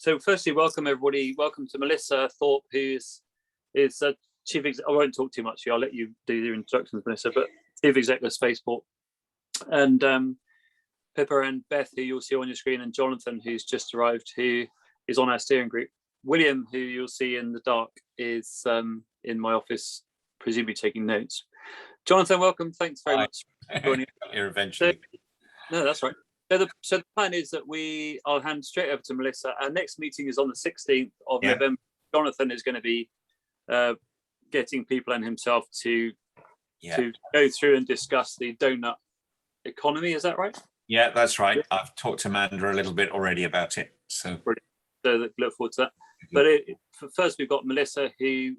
So firstly, welcome everybody. Welcome to Melisssa Thorpe, who is chief exec. I won't talk too much. I'll let you do your introductions, Melissa. But chief exec of Spaceport, and Pippa and Beth, who you'll see on your screen, and Jonathan, who's just arrived, who is on our steering group. William, who you'll see in the dark, is in my office, presumably taking notes. Jonathan, welcome. Thanks very much for joining us. Here eventually. No, that's right. So the plan is that I'll hand straight over to Melissa. Our next meeting is on the 16th of November. Jonathan is going to be getting people and himself to go through and discuss the donut economy. Is that right? Yeah, that's right. Yeah. I've talked to Amanda a little bit already about it. So, so look forward to that. But first, we've got Melissa, who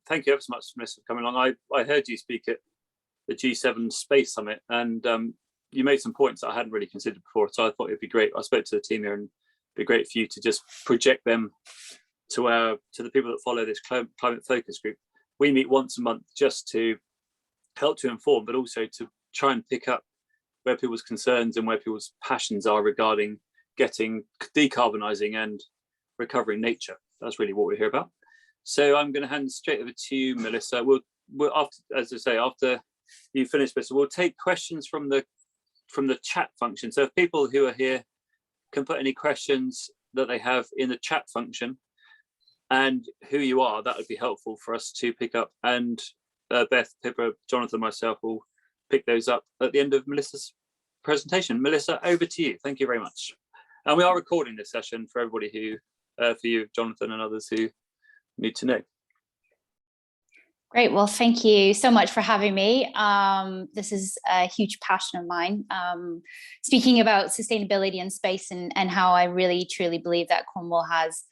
thank you ever so much, Melissa, for coming along. I heard you speak at the G7 Space Summit, and you made some points that I hadn't really considered before, so I thought it'd be great. I spoke to the team here, and it'd be great for you to just project them to the people that follow this climate focus group. We meet once a month just to help to inform, but also to try and pick up where people's concerns and where people's passions are regarding decarbonising and recovering nature. That's really what we're here about. So I'm going to hand straight over to you, Melissa. We'll after you finish this, we'll take questions from the chat function. So if people who are here can put any questions that they have in the chat function and who you are, that would be helpful for us to pick up. And Beth, Pippa, Jonathan, myself will pick those up at the end of Melissa's presentation. Melissa, over to you. Thank you very much. And we are recording this session for everybody who, for you, Jonathan, and others who need to know. Great. Well, thank you so much for having me. This is a huge passion of mine. Speaking about sustainability in space and how I really, truly believe that Cornwall has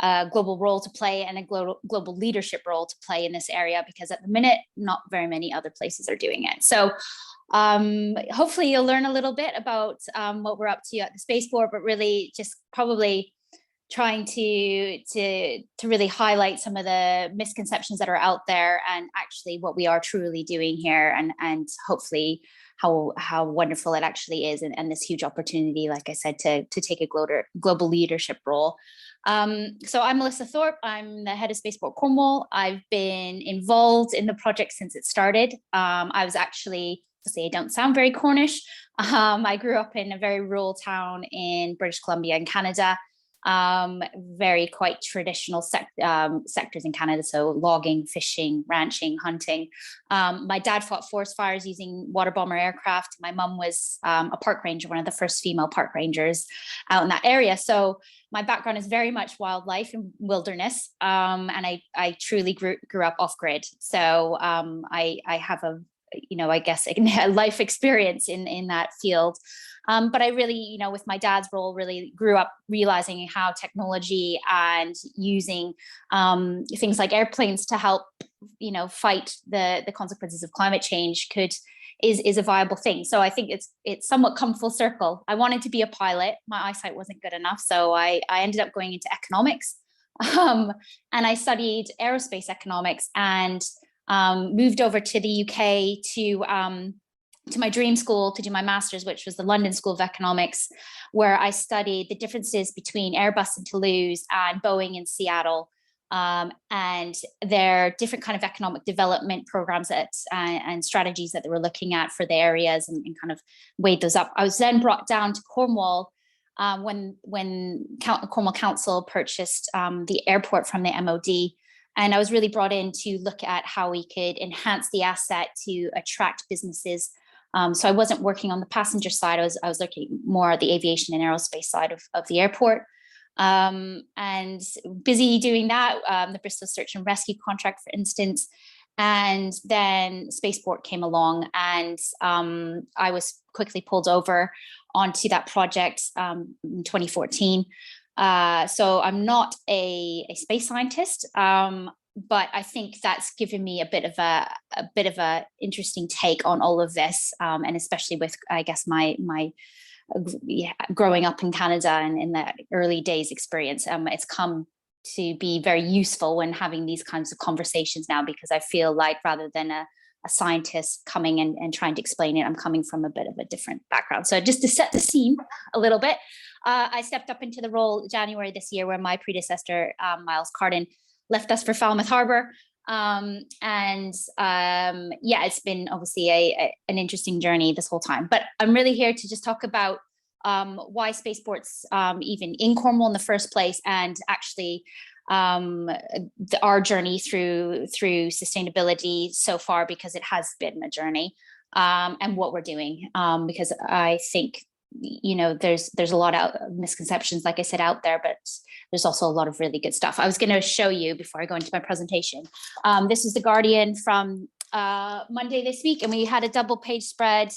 a global role to play and a global leadership role to play in this area, because at the minute, not very many other places are doing it. So hopefully you'll learn a little bit about what we're up to at the Spaceport, but really just probably trying to really highlight some of the misconceptions that are out there and actually what we are truly doing here, and hopefully how wonderful it actually is, and this huge opportunity, like I said, to take a global leadership role. So I'm Melisssa Thorpe. I'm the head of Spaceport Cornwall. I've been involved in the project since it started. I was actually, I don't sound very Cornish. I grew up in a very rural town in British Columbia in Canada. Very quite traditional sectors in Canada, so logging, fishing, ranching, hunting. My dad fought forest fires using water bomber aircraft. My mum was a park ranger, one of the first female park rangers out in that area. So my background is very much wildlife and wilderness, and I truly grew up off grid. So I have I guess a life experience in that field. But I really, with my dad's role, really grew up realizing how technology and using things like airplanes to help, fight the consequences of climate change is a viable thing. So I think it's somewhat come full circle. I wanted to be a pilot. My eyesight wasn't good enough, so I ended up going into economics, and I studied aerospace economics and moved over to the UK to my dream school to do my master's, which was the London School of Economics, where I studied the differences between Airbus in Toulouse and Boeing in Seattle, and their different kind of economic development programs and strategies that they were looking at for the areas, and kind of weighed those up. I was then brought down to Cornwall when Cornwall Council purchased the airport from the MOD. And I was really brought in to look at how we could enhance the asset to attract businesses. So I wasn't working on the passenger side. I was looking more at the aviation and aerospace side of the airport, and busy doing that. The Bristol Search and Rescue contract, for instance, and then Spaceport came along, and I was quickly pulled over onto that project in 2014. So I'm not a space scientist, but I think that's given me a bit of a interesting take on all of this, and especially with, I guess, my growing up in Canada and in the early days experience. It's come to be very useful when having these kinds of conversations now, because I feel like rather than a scientist coming and trying to explain it, I'm coming from a bit of a different background. So just to set the scene a little bit, I stepped up into the role January this year, where my predecessor, Miles Carden, left us for Falmouth Harbour. Yeah, it's been obviously an interesting journey this whole time. But I'm really here to just talk about why spaceports even in Cornwall in the first place, and actually our journey through sustainability so far, because it has been a journey, and what we're doing, because I think, you know, there's a lot of misconceptions, like I said, out there, but there's also a lot of really good stuff. I was going to show you before I go into my presentation. This is the Guardian from Monday this week, and we had a double page spread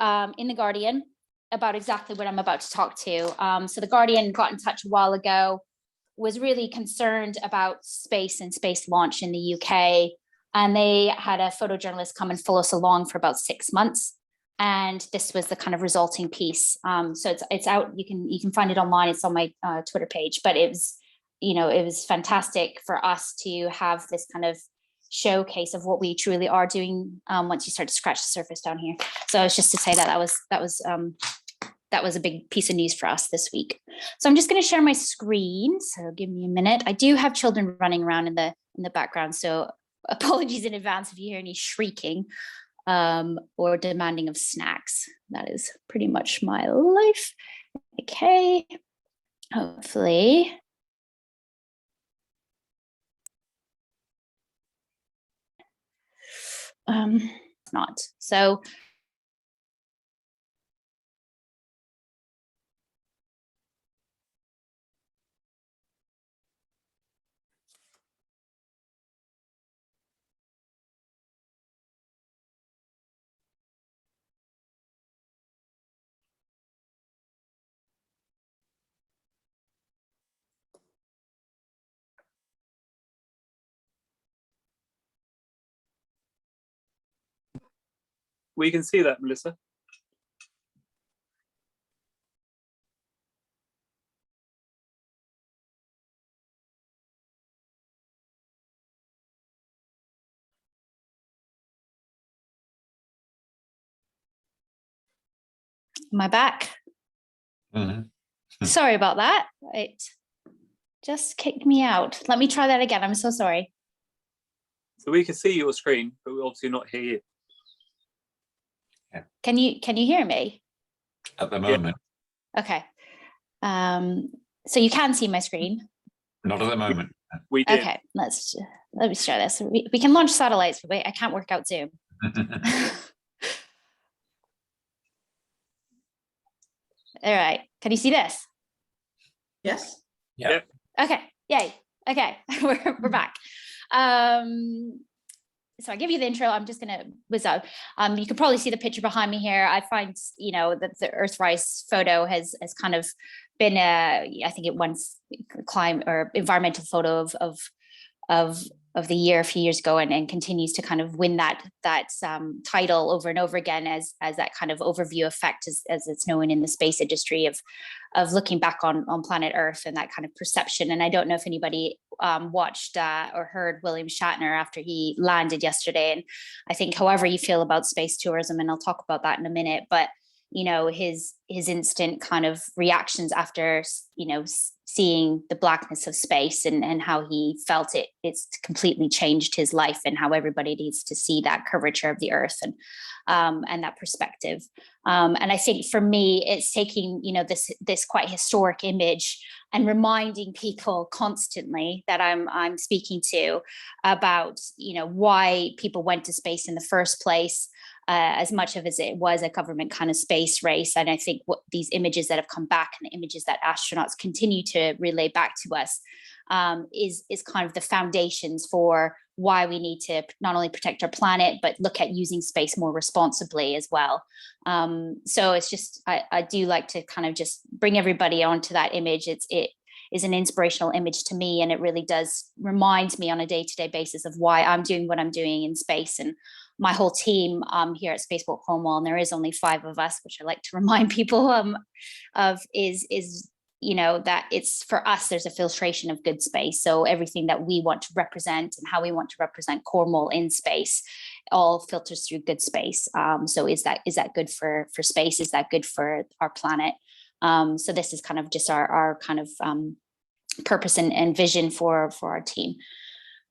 in the Guardian about exactly what I'm about to talk to. So the Guardian got in touch a while ago, was really concerned about space and space launch in the UK. And they had a photojournalist come and follow us along for about 6 months. And this was the kind of resulting piece. So it's out, you can find it online. It's on my Twitter page, but it was, you know, it was fantastic for us to have this kind of showcase of what we truly are doing once you start to scratch the surface down here. So it's just to say that that was a big piece of news for us this week. So I'm just going to share my screen. So give me a minute. I do have children running around in the background, so apologies in advance if you hear any shrieking or demanding of snacks. That is pretty much my life. Okay, hopefully. Not. So We can see that, Melissa. am I back? Mm-hmm. Sorry about that. It just kicked me out. Let me try that again. I'm so sorry. So we can see your screen, but we obviously not hear you. Can you hear me? At the moment. Okay. So you can see my screen. Not at the moment. We did. Okay, let me try this. We can launch satellites, but wait, I can't work out Zoom. All right, can you see this? Yes. Yeah. Okay, yay. Okay, we're back. So I give you the intro. I'm just gonna whiz out. You can probably see the picture behind me here. I find, you know, that the Earthrise photo has kind of been I think it once climate or environmental photo of the year a few years ago, and continues to kind of win that title over and over again as that kind of overview effect, as it's known in the space industry, of looking back on planet Earth and that kind of perception. And I don't know if anybody watched or heard William Shatner after he landed yesterday. And I think however you feel about space tourism, and I'll talk about that in a minute, but you know, his instant kind of reactions after, you know, seeing the blackness of space and how he felt it's completely changed his life, and how everybody needs to see that curvature of the Earth and that perspective. And I think for me, it's taking, you know, this quite historic image and reminding people constantly that I'm speaking to about, you know, why people went to space in the first place. As much of as it was a government kind of space race. And I think what these images that have come back, and the images that astronauts continue to relay back to us, is kind of the foundations for why we need to not only protect our planet, but look at using space more responsibly as well. So it's just, I do like to kind of just bring everybody onto that image. It is an inspirational image to me, and it really does remind me on a day-to-day basis of why I'm doing what I'm doing in space. And my whole team here at Spaceport Cornwall, and there is only 5 of us, which I like to remind people of, is you know, that it's, for us, there's a filtration of good space. So everything that we want to represent and how we want to represent Cornwall in space all filters through good space. So is that good for space? Is that good for our planet? So this is kind of just our kind of purpose and vision for our team.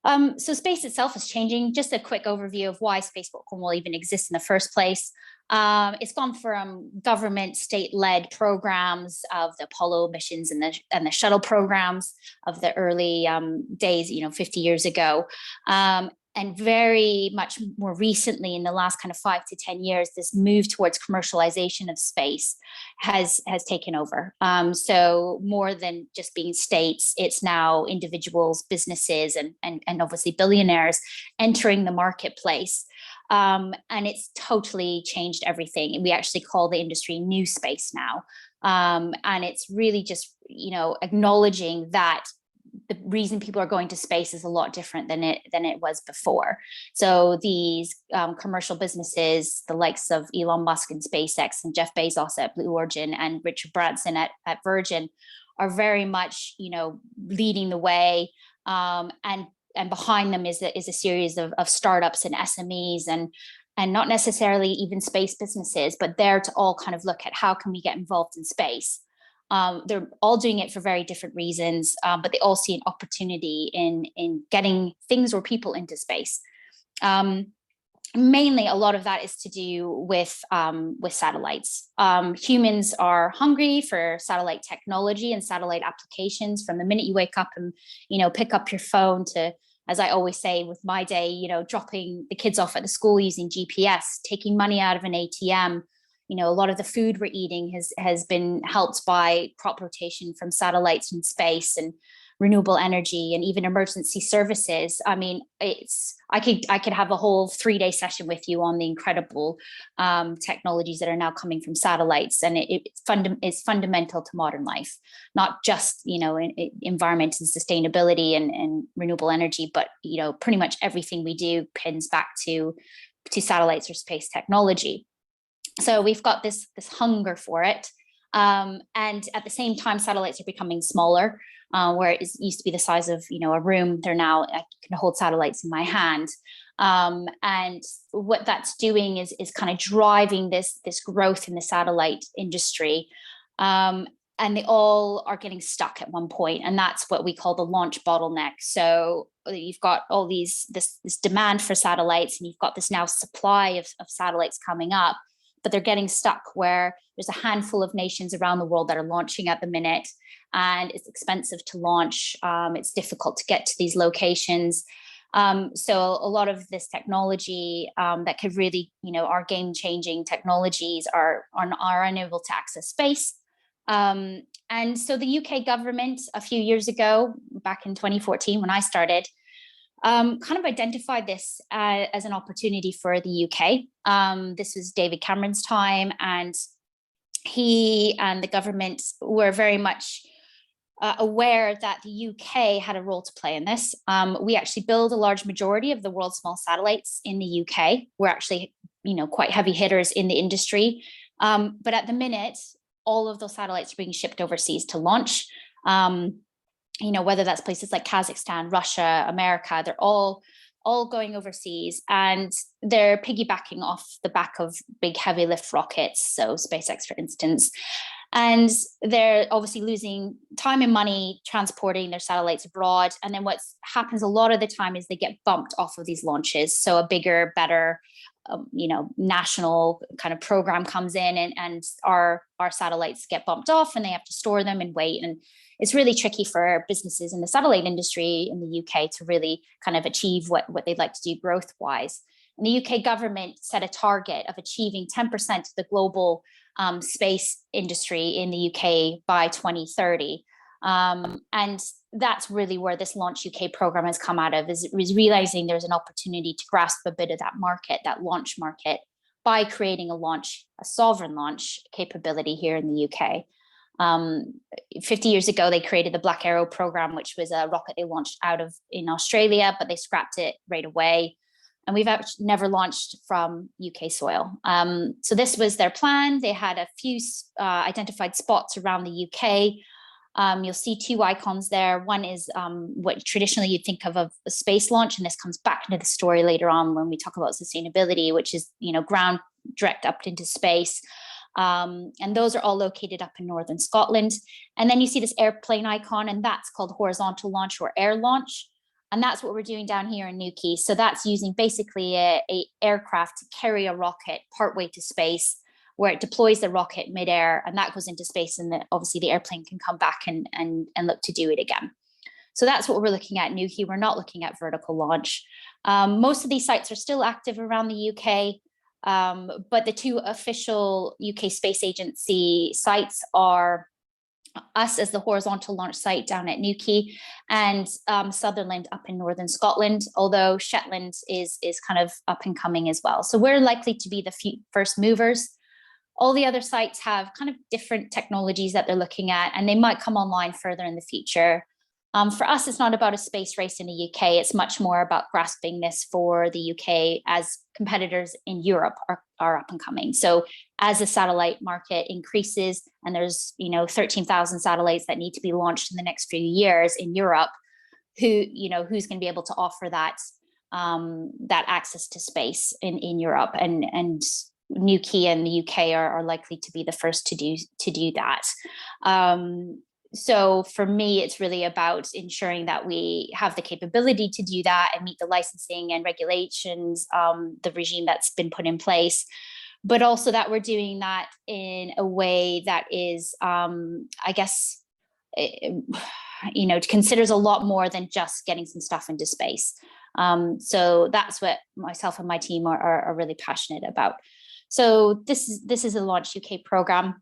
So space itself is changing. Just a quick overview of why Spaceport Cornwall even exists in the first place. It's gone from government, state-led programs of the Apollo missions and the shuttle programs of the early days, 50 years ago. And very much more recently, in the last kind of 5 to 10 years, this move towards commercialization of space has taken over. So more than just being states, it's now individuals, businesses, and obviously billionaires entering the marketplace. And it's totally changed everything. We actually call the industry new space now. And it's really just, acknowledging that the reason people are going to space is a lot different than it was before. So these commercial businesses, the likes of Elon Musk and SpaceX and Jeff Bezos at Blue Origin and Richard Branson at Virgin, are very much leading the way. And behind them is a series of startups and SMEs and not necessarily even space businesses, but there to all kind of look at how can we get involved in space. They're all doing it for very different reasons, but they all see an opportunity in getting things or people into space. Mainly, a lot of that is to do with satellites. Humans are hungry for satellite technology and satellite applications from the minute you wake up and pick up your phone to, as I always say with my day, dropping the kids off at the school using GPS, taking money out of an ATM. A lot of the food we're eating has been helped by crop rotation from satellites in space and renewable energy and even emergency services. I mean, I could have a whole 3-day session with you on the incredible technologies that are now coming from satellites, and it's fundamental to modern life, not just environment and sustainability and renewable energy, but pretty much everything we do pins back to satellites or space technology. So we've got this hunger for it. And at the same time, satellites are becoming smaller, where it used to be the size of, a room. They're now, I can hold satellites in my hand. And what that's doing is kind of driving this growth in the satellite industry. And they all are getting stuck at one point. And that's what we call the launch bottleneck. So you've got all this demand for satellites, and you've got this now supply of satellites coming up. But they're getting stuck where there's a handful of nations around the world that are launching at the minute, and it's expensive to launch. It's difficult to get to these locations. So a lot of this technology that could really, our game-changing technologies are unable to access space. And so the UK government a few years ago, back in 2014, when I started, kind of identified this as an opportunity for the UK. This was David Cameron's time, and he and the government were very much aware that the UK had a role to play in this. We actually build a large majority of the world's small satellites in the UK. We're actually, quite heavy hitters in the industry. But at the minute, all of those satellites are being shipped overseas to launch. Whether that's places like Kazakhstan, Russia, America, they're all going overseas, and they're piggybacking off the back of big heavy lift rockets. So SpaceX, for instance, and they're obviously losing time and money transporting their satellites abroad. And then what happens a lot of the time is they get bumped off of these launches. So a bigger, better, national kind of program comes in, and our satellites get bumped off, and they have to store them and wait. And it's really tricky for businesses in the satellite industry in the UK to really kind of achieve what they'd like to do growth wise. And the UK government set a target of achieving 10% of the global space industry in the UK by 2030. And that's really where this Launch UK program has come out of, is realizing there's an opportunity to grasp a bit of that market, that launch market, by creating a sovereign launch capability here in the UK. 50 years ago, they created the Black Arrow program, which was a rocket they launched in Australia, but they scrapped it right away. And we've actually never launched from UK soil. So this was their plan. They had a few identified spots around the UK. You'll see two icons there. One is what traditionally you'd think of a space launch, and this comes back into the story later on when we talk about sustainability, which is, ground direct up into space. And those are all located up in northern Scotland. And then you see this airplane icon, and that's called horizontal launch or air launch. And that's what we're doing down here in Newquay. So that's using basically a aircraft to carry a rocket partway to space, where it deploys the rocket midair, and that goes into space, and obviously the airplane can come back and look to do it again. So that's what we're looking at in Newquay. We're not looking at vertical launch. Most of these sites are still active around the UK, but the two official UK Space Agency sites are us as the horizontal launch site down at Newquay, and Sutherland up in northern Scotland, although Shetland is kind of up and coming as well. So we're likely to be the first movers. All the other sites have kind of different technologies that they're looking at, and they might come online further in the future. For us, it's not about a space race in the UK. It's much more about grasping this for the UK as competitors in Europe are up and coming. So as the satellite market increases, and there's 13,000 satellites that need to be launched in the next few years in Europe, who's going to be able to offer that access to space in Europe, and Newquay and the UK are likely to be the first to do that. So for me, it's really about ensuring that we have the capability to do that and meet the licensing and regulations, the regime that's been put in place, but also that we're doing that in a way that is, considers a lot more than just getting some stuff into space. So that's what myself and my team are really passionate about. So this is a Launch UK program.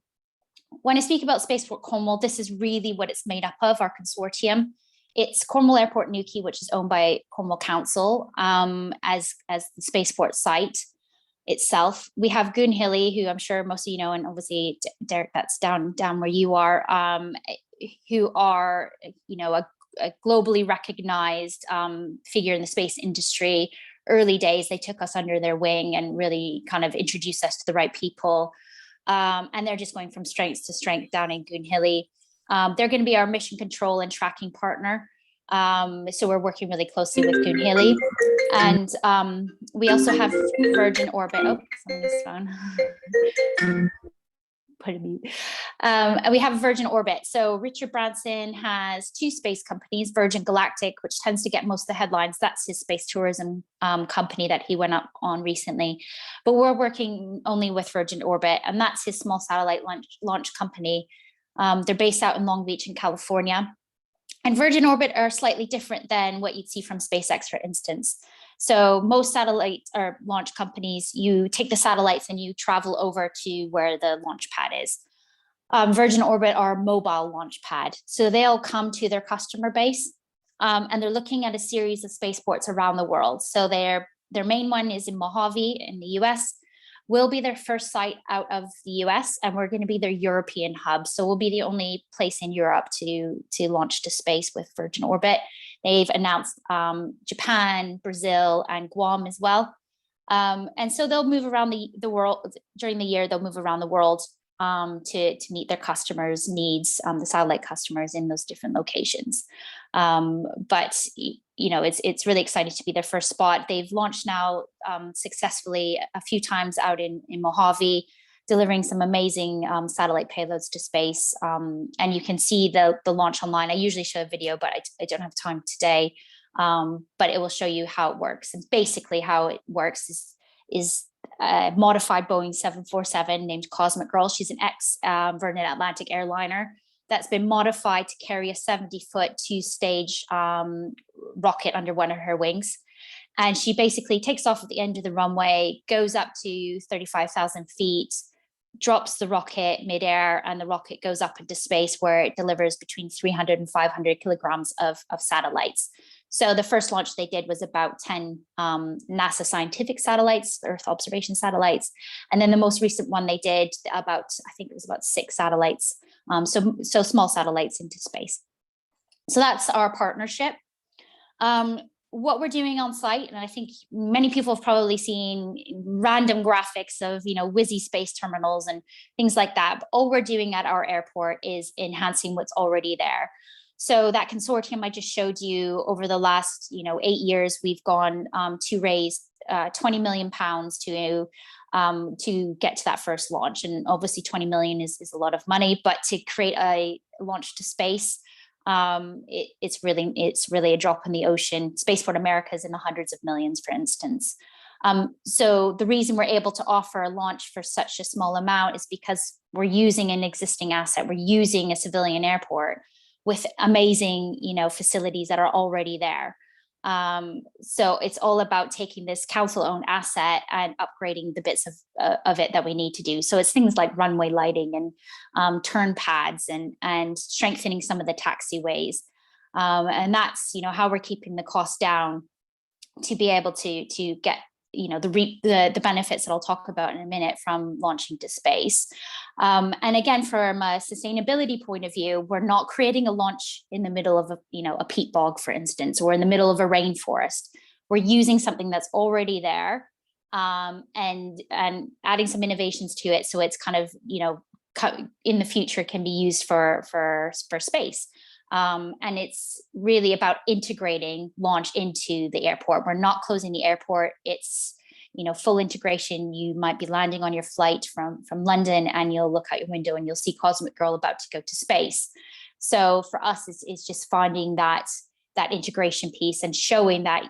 When I speak about Spaceport Cornwall, this is really what it's made up of, our consortium. It's Cornwall Airport Newquay, which is owned by Cornwall Council as the spaceport site itself. We have Goonhilly, who I'm sure most of you know, and obviously Derek, that's down where you are, who are a globally recognized figure in the space industry. Early days, they took us under their wing and really kind of introduced us to the right people. And they're just going from strength to strength down in Goonhilly. They're going to be our mission control and tracking partner. So we're working really closely with Goonhilly. And we also have Virgin Orbit. Oh, somebody's phone. Put a mute. And we have Virgin Orbit. So Richard Branson has two space companies, Virgin Galactic, which tends to get most of the headlines. That's his space tourism company that he went up on recently. But we're working only with Virgin Orbit, and that's his small satellite launch company. They're based out in Long Beach in California. And Virgin Orbit are slightly different than what you'd see from SpaceX, for instance. So most satellite or launch companies, you take the satellites and you travel over to where the launch pad is. Virgin Orbit are a mobile launch pad. So they'll come to their customer base and they're looking at a series of spaceports around the world. So their main one is in Mojave in the US. We'll be their first site out of the US, and we're going to be their European hub. So we'll be the only place in Europe to launch to space with Virgin Orbit. They've announced Japan, Brazil, and Guam as well. And so they'll move around the world during the year. They'll move around the world to meet their customers' needs, the satellite customers in those different locations. But it's really exciting to be their first spot. They've launched now successfully a few times out in Mojave, delivering some amazing satellite payloads to space. And you can see the launch online. I usually show a video, but I don't have time today. But it will show you how it works. And basically how it works is a modified Boeing 747 named Cosmic Girl. She's an ex-Virgin Atlantic airliner that's been modified to carry a 70-foot two-stage rocket under one of her wings. And she basically takes off at the end of the runway, goes up to 35,000 feet, drops the rocket midair, and the rocket goes up into space where it delivers between 300 and 500 kilograms of satellites. So the first launch they did was about 10 NASA scientific satellites, Earth observation satellites. And then the most recent one they did I think it was about 6 satellites. So small satellites into space. So that's our partnership. What we're doing on site, and I think many people have probably seen random graphics of, whizzy space terminals and things like that. But all we're doing at our airport is enhancing what's already there. So that consortium I just showed you, over the last 8 years, we've gone to raise 20 million pounds to to get to that first launch. And obviously 20 million is a lot of money, but to create a launch to space, it's really a drop in the ocean. Spaceport America is in the hundreds of millions, for instance. So the reason we're able to offer a launch for such a small amount is because we're using an existing asset. We're using a civilian airport with amazing, facilities that are already there. So it's all about taking this council-owned asset and upgrading the bits of it that we need to do. So it's things like runway lighting and turn pads and strengthening some of the taxiways. And that's how we're keeping the cost down to be able to get the benefits that I'll talk about in a minute from launching to space. And again, from a sustainability point of view, we're not creating a launch in the middle of a peat bog, for instance, or in the middle of a rainforest. We're using something that's already there, and adding some innovations to it, so it's kind of in the future can be used for space. And it's really about integrating launch into the airport. We're not closing the airport. It's full integration. You might be landing on your flight from London, and you'll look out your window and you'll see Cosmic Girl about to go to space. So for us, it's just finding that integration piece and showing that,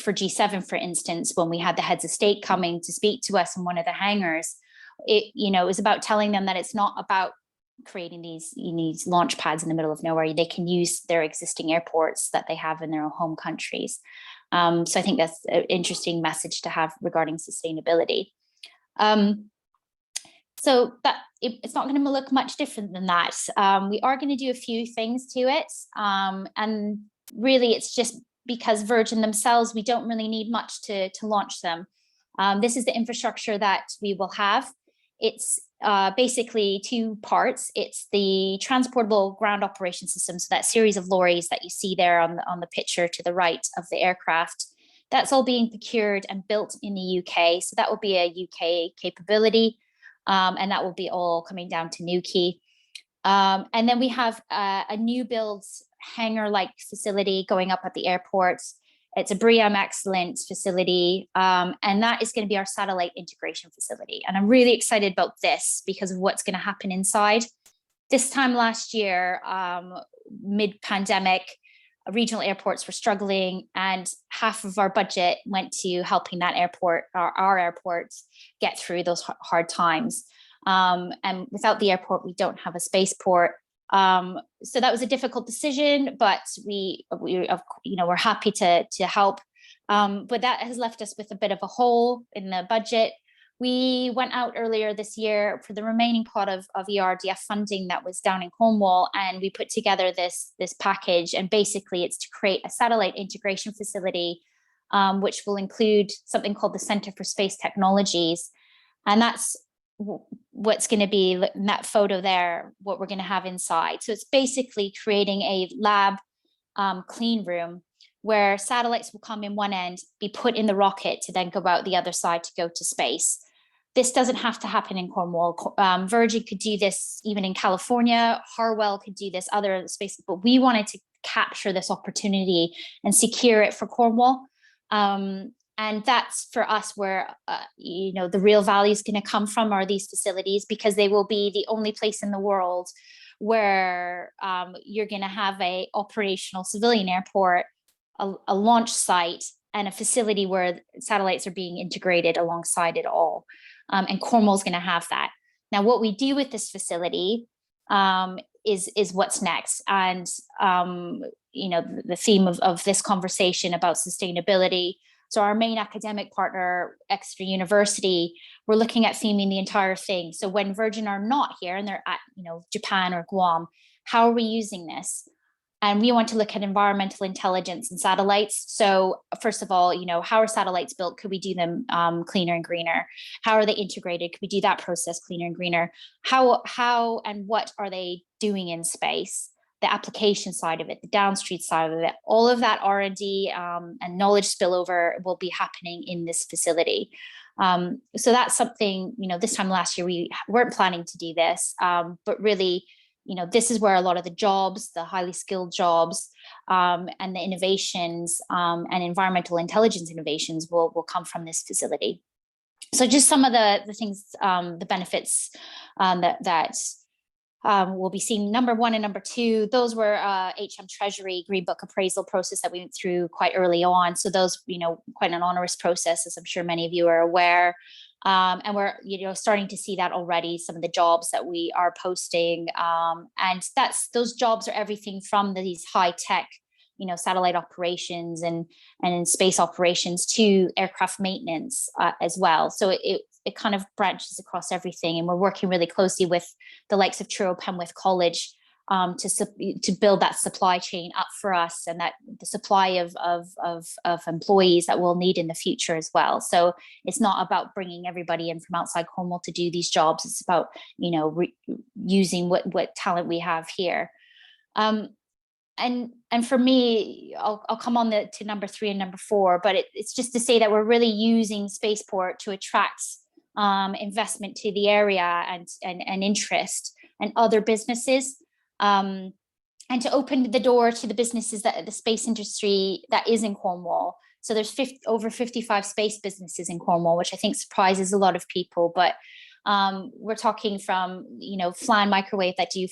for G7, for instance, when we had the heads of state coming to speak to us in one of the hangars, it was about telling them that it's not about creating these launch pads in the middle of nowhere. They can use their existing airports that they have in their own home countries. So I think that's an interesting message to have regarding sustainability. So that it's not going to look much different than that. We are going to do a few things to it. And really it's just because Virgin themselves, we don't really need much to launch them. This is the infrastructure that we will have. It's basically two parts. It's the transportable ground operation system, so that series of lorries that you see there on the picture to the right of the aircraft. That's all being procured and built in the UK, so that will be a UK capability, and that will be all coming down to Newquay. And then we have a new build hangar-like facility going up at the airport. It's a BREEAM Excellent facility, and that is going to be our satellite integration facility. And I'm really excited about this because of what's going to happen inside. This time last year, mid-pandemic, regional airports were struggling, and half of our budget went to helping that airport, our airports, get through those hard times. And without the airport, we don't have a spaceport. So that was a difficult decision, but we're happy to help. But that has left us with a bit of a hole in the budget. We went out earlier this year for the remaining pot of ERDF funding that was down in Cornwall, and we put together this package. And basically, it's to create a satellite integration facility, which will include something called the Center for Space Technologies, and that's what's going to be in that photo there, what we're going to have inside. So it's basically creating a lab clean room where satellites will come in one end, be put in the rocket to then go out the other side to go to space. This doesn't have to happen in Cornwall. Virgin could do this even in California. Harwell could do this, other spaces, but we wanted to capture this opportunity and secure it for Cornwall. And that's for us where, the real value is going to come from, are these facilities, because they will be the only place in the world where you're going to have a operational civilian airport, a launch site, and a facility where satellites are being integrated alongside it all. And Cornwall's going to have that. Now, what we do with this facility is what's next. And, the theme of this conversation about sustainability. So our main academic partner, Exeter University, we're looking at theming the entire thing. So when Virgin are not here and they're at, Japan or Guam, how are we using this? And we want to look at environmental intelligence and satellites. So first of all, how are satellites built? Could we do them cleaner and greener? How are they integrated? Could we do that process cleaner and greener? How and what are they doing in space? The application side of it, the downstream side of it, all of that R&D and knowledge spillover will be happening in this facility. So that's something, this time last year, we weren't planning to do this, but really, this is where a lot of the jobs, the highly skilled jobs, and the innovations and environmental intelligence innovations will come from this facility. So just some of the things, the benefits that we'll be seeing. Number 1 and number 2, those were HM Treasury Green Book appraisal process that we went through quite early on. So those, quite an onerous process, as I'm sure many of you are aware. And we're, starting to see that already, some of the jobs that we are posting. And those jobs are everything from these high tech, satellite operations and space operations to aircraft maintenance as well. So it kind of branches across everything. And we're working really closely with the likes of Truro Penwith College to build that supply chain up for us, and that the supply of employees that we'll need in the future as well. So it's not about bringing everybody in from outside Cornwall to do these jobs. It's about, using what talent we have here. And for me, I'll come on to number 3 and number 4, but it's just to say that we're really using Spaceport to attract investment to the area and interest and other businesses, and to open the door to the businesses that the space industry that is in Cornwall. So there's over 55 space businesses in Cornwall, which I think surprises a lot of people. But we're talking from, Flan Microwave that do,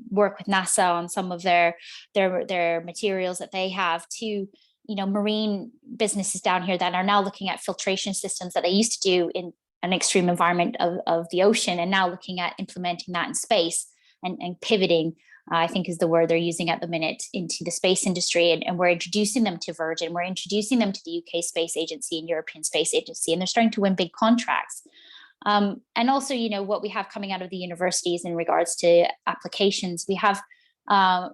work with NASA on some of their materials that they have, to, marine businesses down here that are now looking at filtration systems that they used to do in an extreme environment of the ocean, and now looking at implementing that in space and pivoting, I think is the word they're using at the minute, into the space industry. And we're introducing them to Virgin, we're introducing them to the UK Space Agency and European Space Agency, and they're starting to win big contracts. And also, what we have coming out of the universities in regards to applications, we have a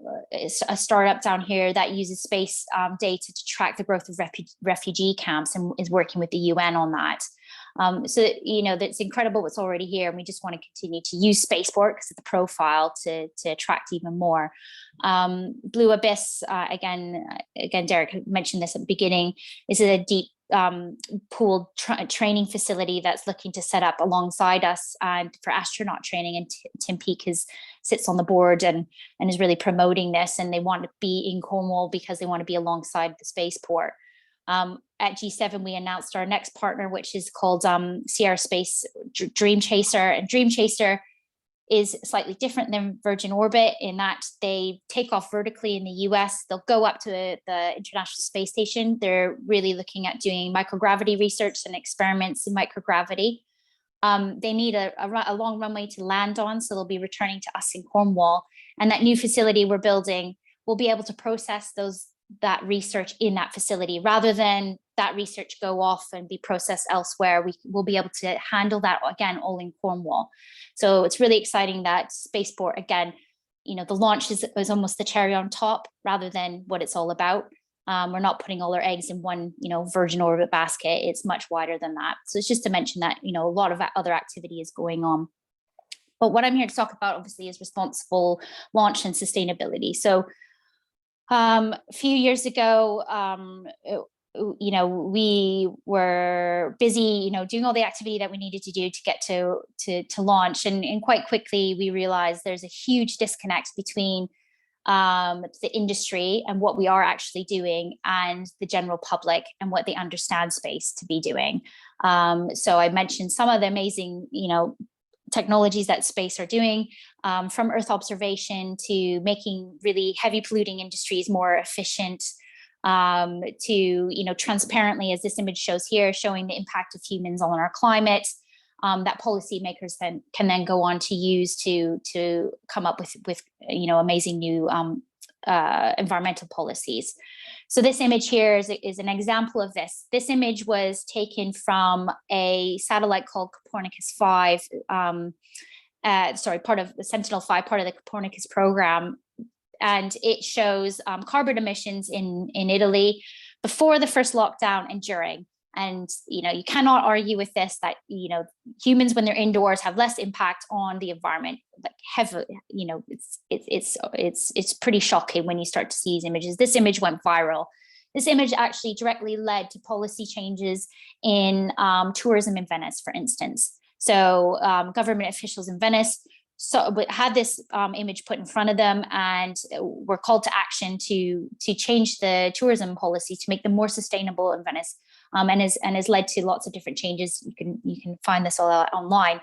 startup down here that uses space data to track the growth of refugee camps, and is working with the UN on that. So, that's incredible what's already here. And we just want to continue to use Spaceport because of the profile to attract even more. Blue Abyss, again, Derek mentioned this at the beginning, is a deep pooled training facility that's looking to set up alongside us for astronaut training. And Tim Peake sits on the board and is really promoting this. And they want to be in Cornwall because they want to be alongside the Spaceport. At G7, we announced our next partner, which is called Sierra Space Dream Chaser. And Dream Chaser is slightly different than Virgin Orbit in that they take off vertically in the US. They'll go up to the International Space Station. They're really looking at doing microgravity research and experiments in microgravity. They need a long runway to land on, so they'll be returning to us in Cornwall. And that new facility we're building will be able to process that research in that facility, rather than that research go off and be processed elsewhere. We will be able to handle that again all in Cornwall. So it's really exciting that Spaceport, again, the launch is almost the cherry on top rather than what it's all about. We're not putting all our eggs in one, Virgin Orbit basket. It's much wider than that. So it's just to mention that, a lot of other activity is going on. But what I'm here to talk about, obviously, is responsible launch and sustainability. So a few years ago, we were busy, doing all the activity that we needed to do to get to launch. And quite quickly, we realized there's a huge disconnect between the industry and what we are actually doing, and the general public and what they understand space to be doing. So I mentioned some of the amazing, technologies that space are doing, from Earth observation to making really heavy polluting industries more efficient, to, transparently, as this image shows here, showing the impact of humans on our climate, that policymakers can then go on to use to come up with amazing new environmental policies. So this image here is an example of this. This image was taken from a satellite called Copernicus 5, part of the Sentinel-5, part of the Copernicus program. And it shows carbon emissions in Italy before the first lockdown and during. And, you cannot argue with this, that, humans, when they're indoors, have less impact on the environment, like heavily, it's pretty shocking when you start to see these images. This image went viral. This image actually directly led to policy changes in tourism in Venice, for instance. So government officials in Venice had this image put in front of them, and were called to action to change the tourism policy to make them more sustainable in Venice. and has led to lots of different changes. You can find this all out online.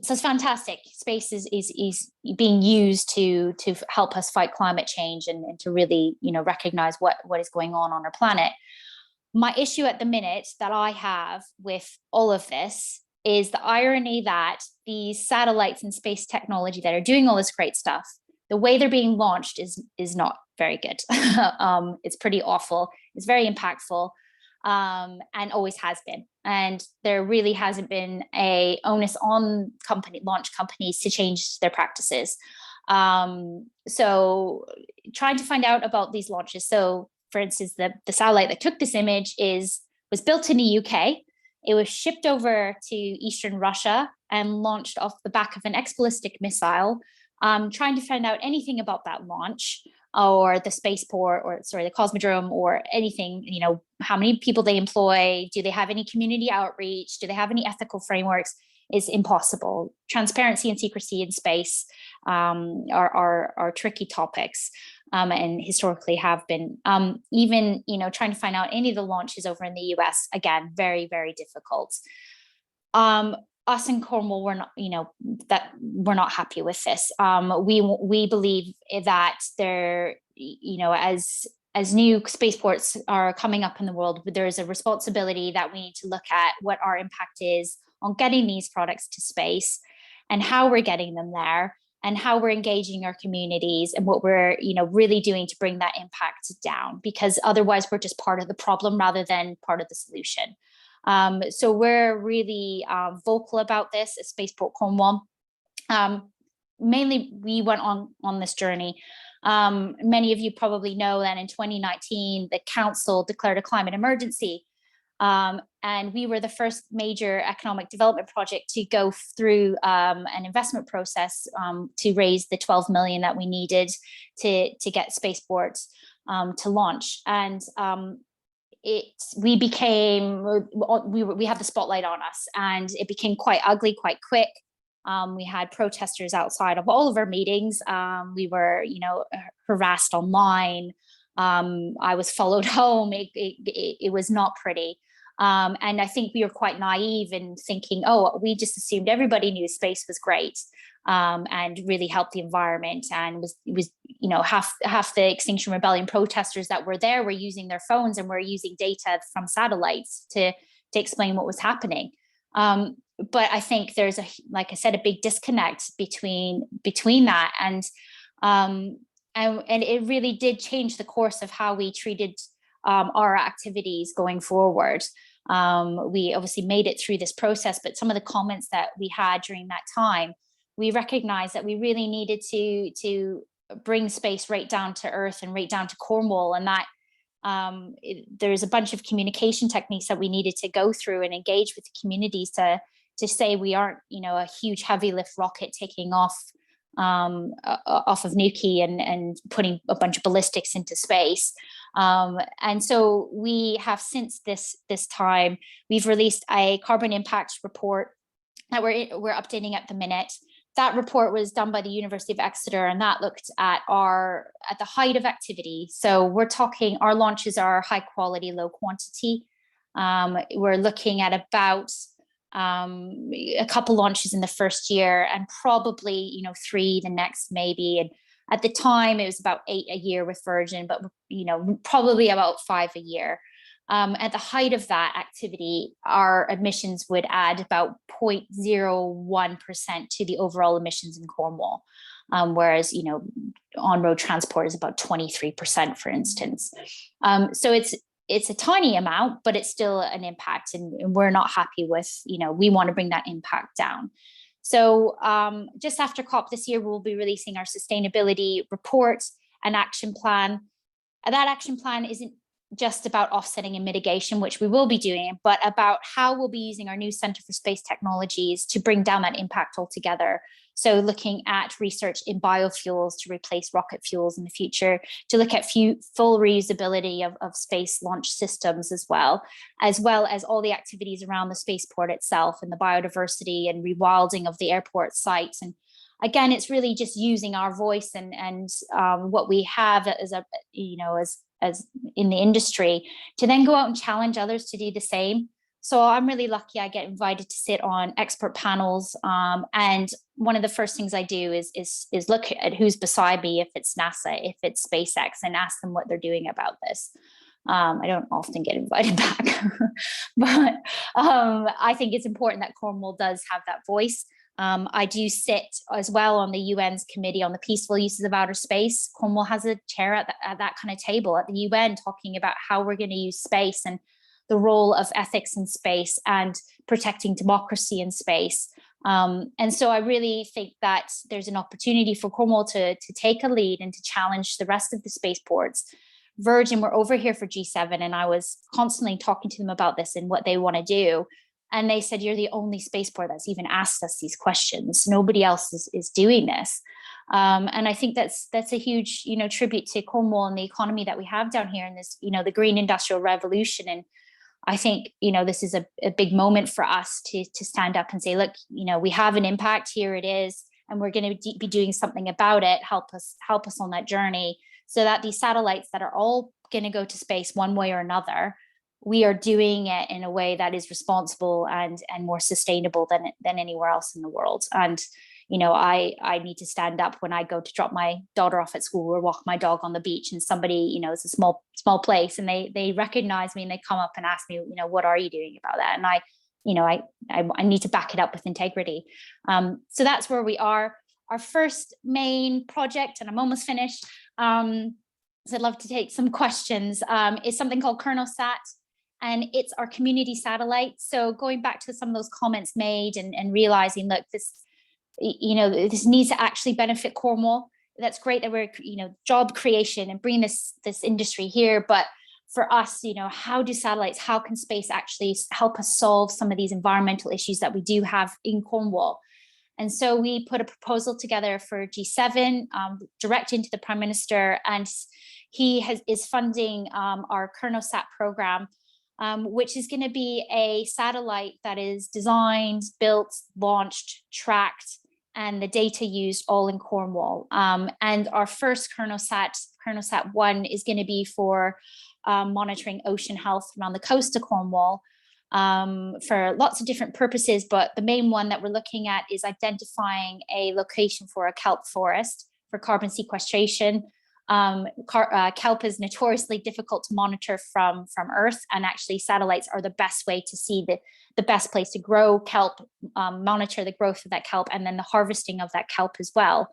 So it's fantastic. Space is being used to help us fight climate change and to really, recognize what is going on our planet. My issue at the minute that I have with all of this is the irony that these satellites and space technology that are doing all this great stuff, the way they're being launched is not very good. It's pretty awful. It's very impactful, and always has been. And there really hasn't been a onus on launch companies to change their practices. So trying to find out about these launches. So for instance, the satellite that took this image was built in the UK. It was shipped over to Eastern Russia and launched off the back of an ex-ballistic missile. Trying to find out anything about that launch or the spaceport the Cosmodrome or anything, how many people they employ, do they have any community outreach, do they have any ethical frameworks, is impossible. Transparency and secrecy in space are tricky topics, and historically have been. Even, trying to find out any of the launches over in the US, again, very, very difficult. Us in Cornwall, we're not happy with this. We believe that there, as new spaceports are coming up in the world, there's a responsibility that we need to look at what our impact is on getting these products to space and how we're getting them there and how we're engaging our communities and what we're, really doing to bring that impact down, because otherwise we're just part of the problem rather than part of the solution. So we're really vocal about this at Spaceport Cornwall. Mainly, we went on this journey. Many of you probably know that in 2019, the council declared a climate emergency. And we were the first major economic development project to go through an investment process to raise the 12 million that we needed to get Spaceport to launch. And we had the spotlight on us, and it became quite ugly quite quick. We had protesters outside of all of our meetings. We were, harassed online. I was followed home. It was not pretty. And I think we were quite naive in thinking, we just assumed everybody knew space was great and really helped the environment. And it was half the Extinction Rebellion protesters that were there were using their phones and were using data from satellites to explain what was happening. But I think there's like I said, a big disconnect between that and it really did change the course of how we treated our activities going forward. We obviously made it through this process, but some of the comments that we had during that time, we recognized that we really needed to bring space right down to earth and right down to Cornwall, and that there's a bunch of communication techniques that we needed to go through and engage with the communities to say we aren't, a huge heavy lift rocket taking off of Nuki and putting a bunch of ballistics into space. And so we have since this time, we've released a carbon impact report that we're updating at the minute. That report was done by the University of Exeter, and that looked at the height of activity. So we're talking, our launches are high quality, low quantity. We're looking at about a couple launches in the first year and probably 3 the next maybe. And at the time it was about 8 a year with Virgin, but probably about 5 a year. At the height of that activity, our emissions would add about 0.01% to the overall emissions in Cornwall, whereas on-road transport is about 23%, for instance. So it's a tiny amount, but it's still an impact, and we're not happy with, we want to bring that impact down. So just after COP this year, we'll be releasing our sustainability report and action plan. And that action plan isn't just about offsetting and mitigation, which we will be doing, but about how we'll be using our new Centre for Space Technologies to bring down that impact altogether. So looking at research in biofuels to replace rocket fuels in the future, to look at full reusability of space launch systems as well as all the activities around the spaceport itself and the biodiversity and rewilding of the airport sites. And again, it's really just using our voice and what we have as as in the industry, to then go out and challenge others to do the same. So I'm really lucky I get invited to sit on expert panels. And one of the first things I do is look at who's beside me, if it's NASA, if it's SpaceX, and ask them what they're doing about this. I don't often get invited back, but I think it's important that Cornwall does have that voice. I do sit as well on the UN's Committee on the Peaceful Uses of Outer Space. Cornwall has a chair at that kind of table at the UN, talking about how we're going to use space and the role of ethics in space and protecting democracy in space. And so I really think that there's an opportunity for Cornwall to take a lead and to challenge the rest of the spaceports. Virgin were over here for G7, and I was constantly talking to them about this and what they want to do. And they said, you're the only spaceport that's even asked us these questions. Nobody else is doing this. And I think that's a huge, tribute to Cornwall and the economy that we have down here in this, the green industrial revolution. And I think, this is a big moment for us to stand up and say, look, we have an impact, here it is, and we're going to be doing something about it. Help us on that journey, so that these satellites that are all going to go to space one way or another, we are doing it in a way that is responsible and more sustainable than anywhere else in the world. And I need to stand up when I go to drop my daughter off at school or walk my dog on the beach, and somebody, it's a small place, and they recognize me and they come up and ask me, what are you doing about that? And I need to back it up with integrity. So that's where we are. Our first main project, and I'm almost finished, so I'd love to take some questions, is something called KernelSat. And it's our community satellite. So going back to some of those comments made and realizing, look, this needs to actually benefit Cornwall. That's great that we're, job creation and bringing this industry here. But for us, how can space actually help us solve some of these environmental issues that we do have in Cornwall? And so we put a proposal together for G7, direct into the Prime Minister, and he is funding our KernelSat program, which is going to be a satellite that is designed, built, launched, tracked, and the data used all in Cornwall. And our first KernelSat 1 is going to be for monitoring ocean health around the coast of Cornwall, for lots of different purposes. But the main one that we're looking at is identifying a location for a kelp forest for carbon sequestration. Kelp is notoriously difficult to monitor from Earth, and actually satellites are the best way to see the best place to grow kelp, monitor the growth of that kelp, and then the harvesting of that kelp as well.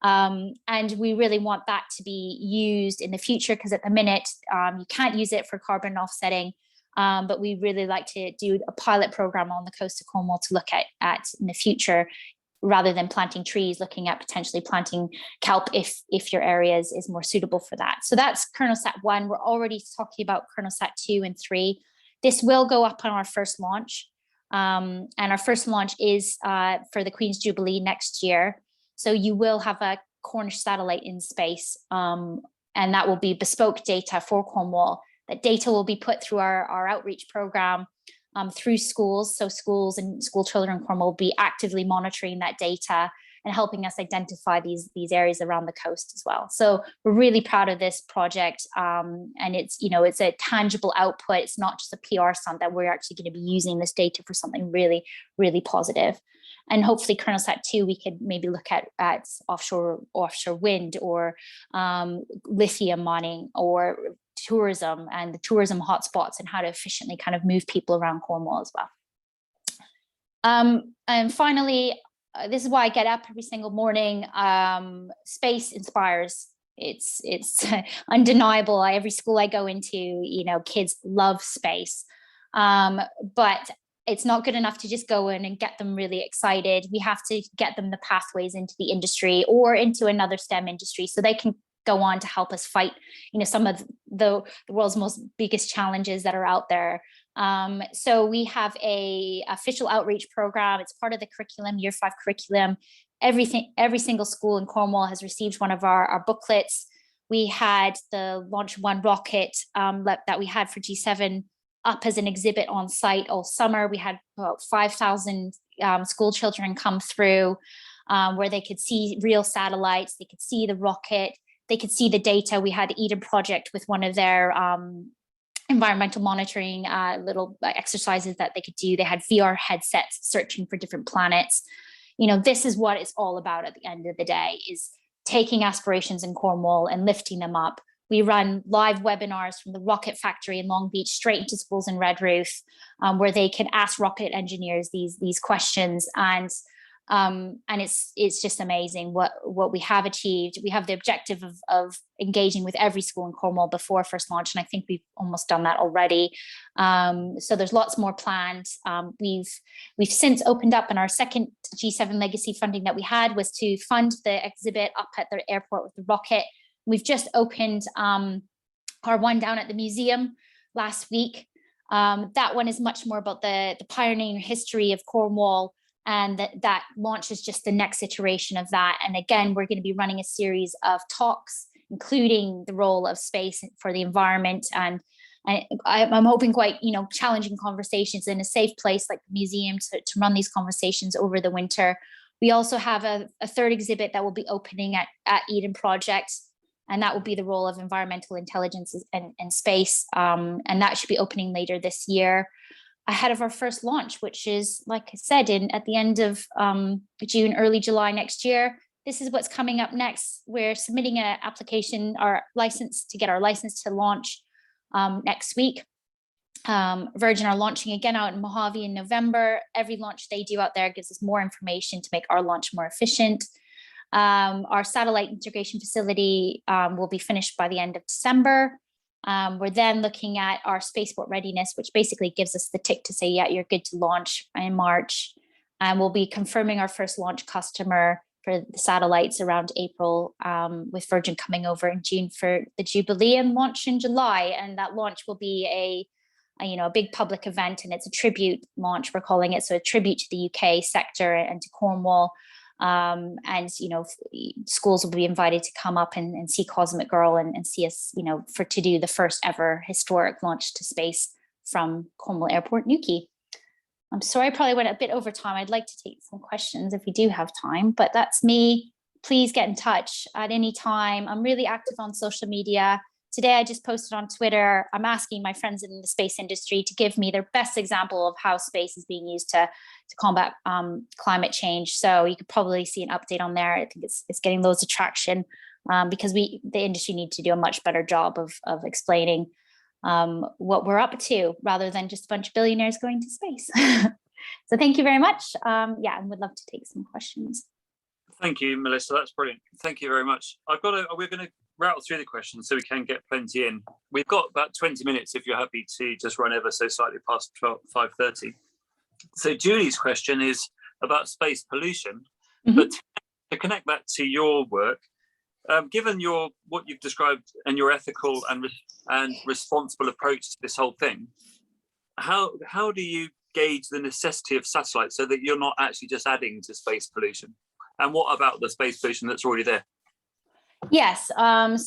And we really want that to be used in the future, because at the minute you can't use it for carbon offsetting, but we really like to do a pilot program on the coast of Cornwall to look at in the future, rather than planting trees, looking at potentially planting kelp if your area is more suitable for that. So that's KernelSat 1. We're already talking about KernelSat 2 and 3. This will go up on our first launch. And our first launch is for the Queen's Jubilee next year. So you will have a Cornish satellite in space, and that will be bespoke data for Cornwall. That data will be put through our outreach program, through schools. So schools and school children in Cornwall will be actively monitoring that data and helping us identify these areas around the coast as well. So we're really proud of this project, and it's a tangible output. It's not just a PR stunt, that we're actually going to be using this data for something really, really positive. And hopefully KernelSat 2, we could maybe look at offshore wind, or lithium mining, or tourism and the tourism hotspots, and how to efficiently kind of move people around Cornwall as well. And finally, this is why I get up every single morning. Space inspires. It's undeniable. Every school I go into, kids love space, but it's not good enough to just go in and get them really excited. We have to get them the pathways into the industry or into another STEM industry, so they can go on to help us fight, some of the world's most biggest challenges that are out there. So we have a official outreach program. It's part of the curriculum, Year 5 curriculum. Every single school in Cornwall has received one of our booklets. We had the Launch 1 rocket that we had for G7 up as an exhibit on site all summer. We had about 5,000 school children come through, where they could see real satellites, they could see the rocket, they could see the data. We had Eden Project with one of their environmental monitoring little exercises that they could do. They had VR headsets searching for different planets. This is what it's all about at the end of the day, is taking aspirations in Cornwall and lifting them up. We run live webinars from the Rocket Factory in Long Beach straight into schools in Redruth, where they can ask rocket engineers these questions, and it's just amazing what we have achieved. We have the objective of engaging with every school in Cornwall before first launch, and I think we've almost done that already. So there's lots more planned. We've since opened up, and our second G7 legacy funding that we had was to fund the exhibit up at the airport with the rocket. We've just opened our one down at the museum last week. That one is much more about the pioneering history of Cornwall, and that launch is just the next iteration of that. And again, we're going to be running a series of talks, including the role of space for the environment. And I'm hoping quite, challenging conversations in a safe place like the museum to run these conversations over the winter. We also have a third exhibit that will be opening at Eden Project, and that will be the role of environmental intelligence and space. And that should be opening later this year, ahead of our first launch, which is, like I said, at the end of June, early July next year. This is what's coming up next. We're submitting an application, our license to launch next week. Virgin are launching again out in Mojave in November. Every launch they do out there gives us more information to make our launch more efficient. Our satellite integration facility will be finished by the end of December. We're then looking at our Spaceport Readiness, which basically gives us the tick to say, yeah, you're good to launch in March. And we'll be confirming our first launch customer for the satellites around April, with Virgin coming over in June for the Jubilee, and launch in July. And that launch will be a big public event, and it's a tribute launch, we're calling it. So a tribute to the UK sector and to Cornwall. Schools will be invited to come up and see Cosmic Girl and see us, to do the first ever historic launch to space from Cornwall Airport, Newquay. I'm sorry, I probably went a bit over time. I'd like to take some questions if we do have time, but that's me. Please get in touch at any time. I'm really active on social media. Today, I just posted on Twitter. I'm asking my friends in the space industry to give me their best example of how space is being used to combat climate change. So you could probably see an update on there. I think it's getting loads of traction because the industry needs to do a much better job of explaining what we're up to, rather than just a bunch of billionaires going to space. So thank you very much. And would love to take some questions. Thank you, Melissa. That's brilliant. Thank you very much. We're going to rattle through the questions so we can get plenty in. We've got about 20 minutes if you're happy to just run ever so slightly past 5:30. So Julie's question is about space pollution, but to connect that to your work, given what you've described and your ethical and responsible approach to this whole thing, how do you gauge the necessity of satellites so that you're not actually just adding to space pollution? And what about the space pollution that's already there? Yes,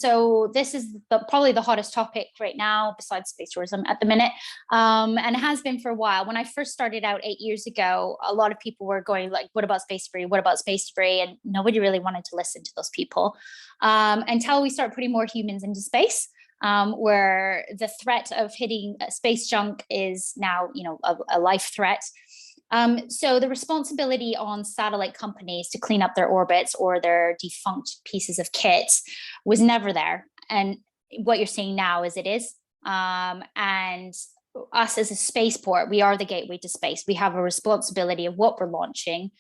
so this is probably the hottest topic right now besides space tourism at the minute, and it has been for a while. When I first started out 8 years ago, a lot of people were going like, what about space debris? What about space debris? And nobody really wanted to listen to those people until we start putting more humans into space, where the threat of hitting space junk is now, a life threat. So the responsibility on satellite companies to clean up their orbits or their defunct pieces of kit was never there. And what you're seeing now is it is. And us as a spaceport, we are the gateway to space. We have a responsibility of what we're launching.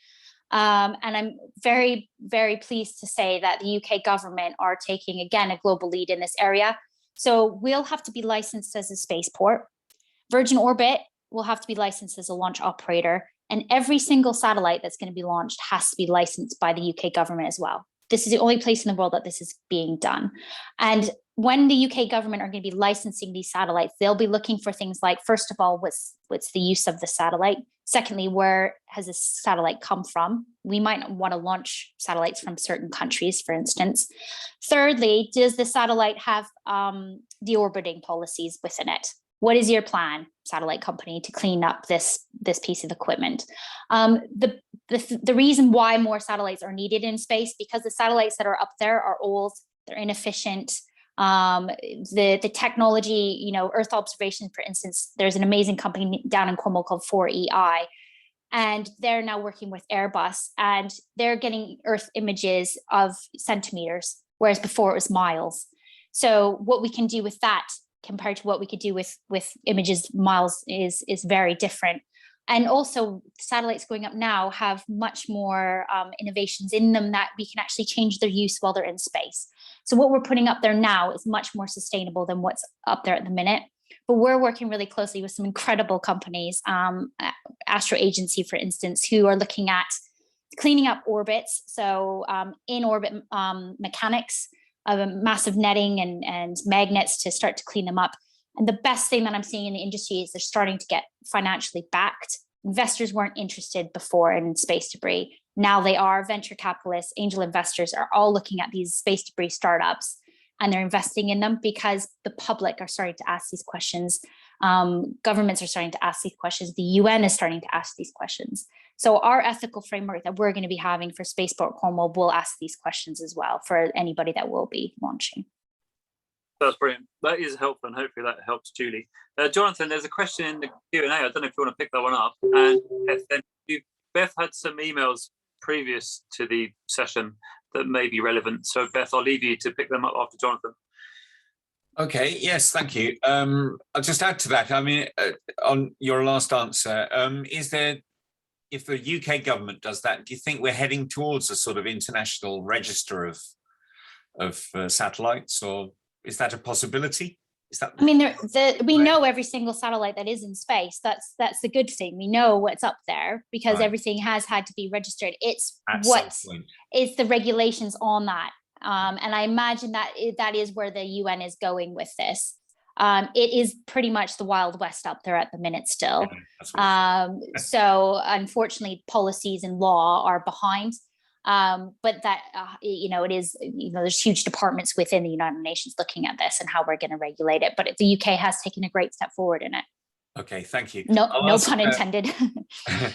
And I'm very, very pleased to say that the UK government are taking, again, a global lead in this area. So we'll have to be licensed as a spaceport. Virgin Orbit will have to be licensed as a launch operator, and every single satellite that's going to be launched has to be licensed by the UK government as well. This is the only place in the world that this is being done. And when the UK government are going to be licensing these satellites, they'll be looking for things like, first of all, what's the use of the satellite? Secondly, where has this satellite come from? We might want to launch satellites from certain countries, for instance. Thirdly, does the satellite have deorbiting policies within it? What is your plan, satellite company, to clean up this piece of equipment? The reason why more satellites are needed in space, because the satellites that are up there are old, they're inefficient. The technology, Earth observation, for instance, there's an amazing company down in Cornwall called 4EI, and they're now working with Airbus, and they're getting Earth images of centimeters, whereas before it was miles. So what we can do with that compared to what we could do with images miles is very different. And also satellites going up now have much more innovations in them that we can actually change their use while they're in space. So what we're putting up there now is much more sustainable than what's up there at the minute. But we're working really closely with some incredible companies, Astro Agency, for instance, who are looking at cleaning up orbits. So in orbit mechanics of a massive netting and magnets to start to clean them up. And the best thing that I'm seeing in the industry is they're starting to get financially backed. Investors weren't interested before in space debris. Now they are. Venture capitalists, angel investors are all looking at these space debris startups, and they're investing in them because the public are starting to ask these questions. Governments are starting to ask these questions. The UN is starting to ask these questions. So our ethical framework that we're going to be having for Spaceport Cornwall will ask these questions as well for anybody that will be launching. That's brilliant. That is helpful, and hopefully that helps Julie. Jonathan, there's a question in the Q&A. I don't know if you want to pick that one up. And Beth had some emails previous to the session that may be relevant. So Beth, I'll leave you to pick them up after Jonathan. Okay, yes, thank you. I'll just add to that. I mean, on your last answer, is there, if the UK government does that, do you think we're heading towards a sort of international register of satellites, or is that a possibility? Is that? I mean, we know every single satellite that is in space. That's the good thing. We know what's up there because everything has had to be registered. It's what is the regulations on that, and I imagine that is where the UN is going with this. It is pretty much the Wild West up there at the minute still. So unfortunately, policies and law are behind. But that, it is, there's huge departments within the United Nations looking at this and how we're going to regulate it. But the UK has taken a great step forward in it. Okay, thank you. No pun intended.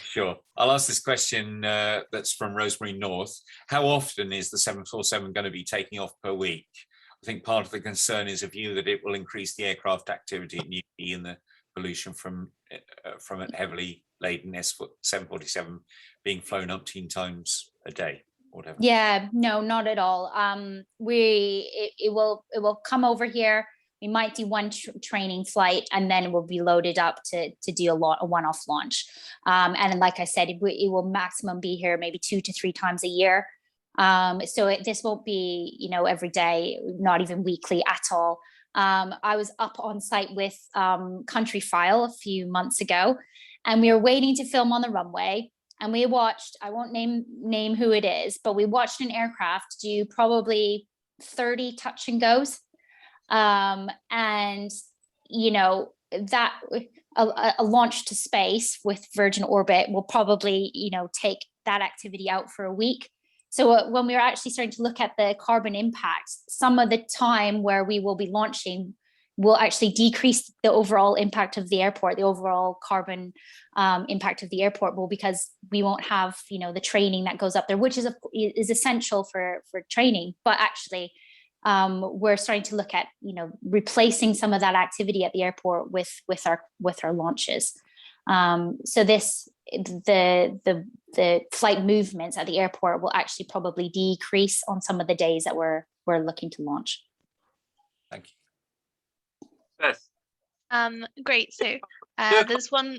Sure. I'll ask this question that's from Rosemary North. How often is the 747 going to be taking off per week? I think part of the concern is a view that it will increase the aircraft activity at Newquay and the pollution from a heavily laden 747 being flown umpteen times a day, or whatever. Yeah, no, not at all. It will come over here. We might do one training flight, and then it will be loaded up to do a one-off launch. And like I said, it will maximum be here maybe 2 to 3 times a year. So this won't be, every day, not even weekly at all. I was up on site with Country File a few months ago, and we were waiting to film on the runway. And we watched, I won't name who it is, but we watched an aircraft do probably 30 touch and goes. And, that a launch to space with Virgin Orbit will probably, take that activity out for a week. So when we were actually starting to look at the carbon impact, some of the time where we will be launching will actually decrease the overall impact of the airport, the overall carbon impact of the airport will, because we won't have, the training that goes up there, which is essential for training. But actually, we're starting to look at, replacing some of that activity at the airport with our launches. So the flight movements at the airport will actually probably decrease on some of the days that we're looking to launch. Thank you. Beth. Great. So there's one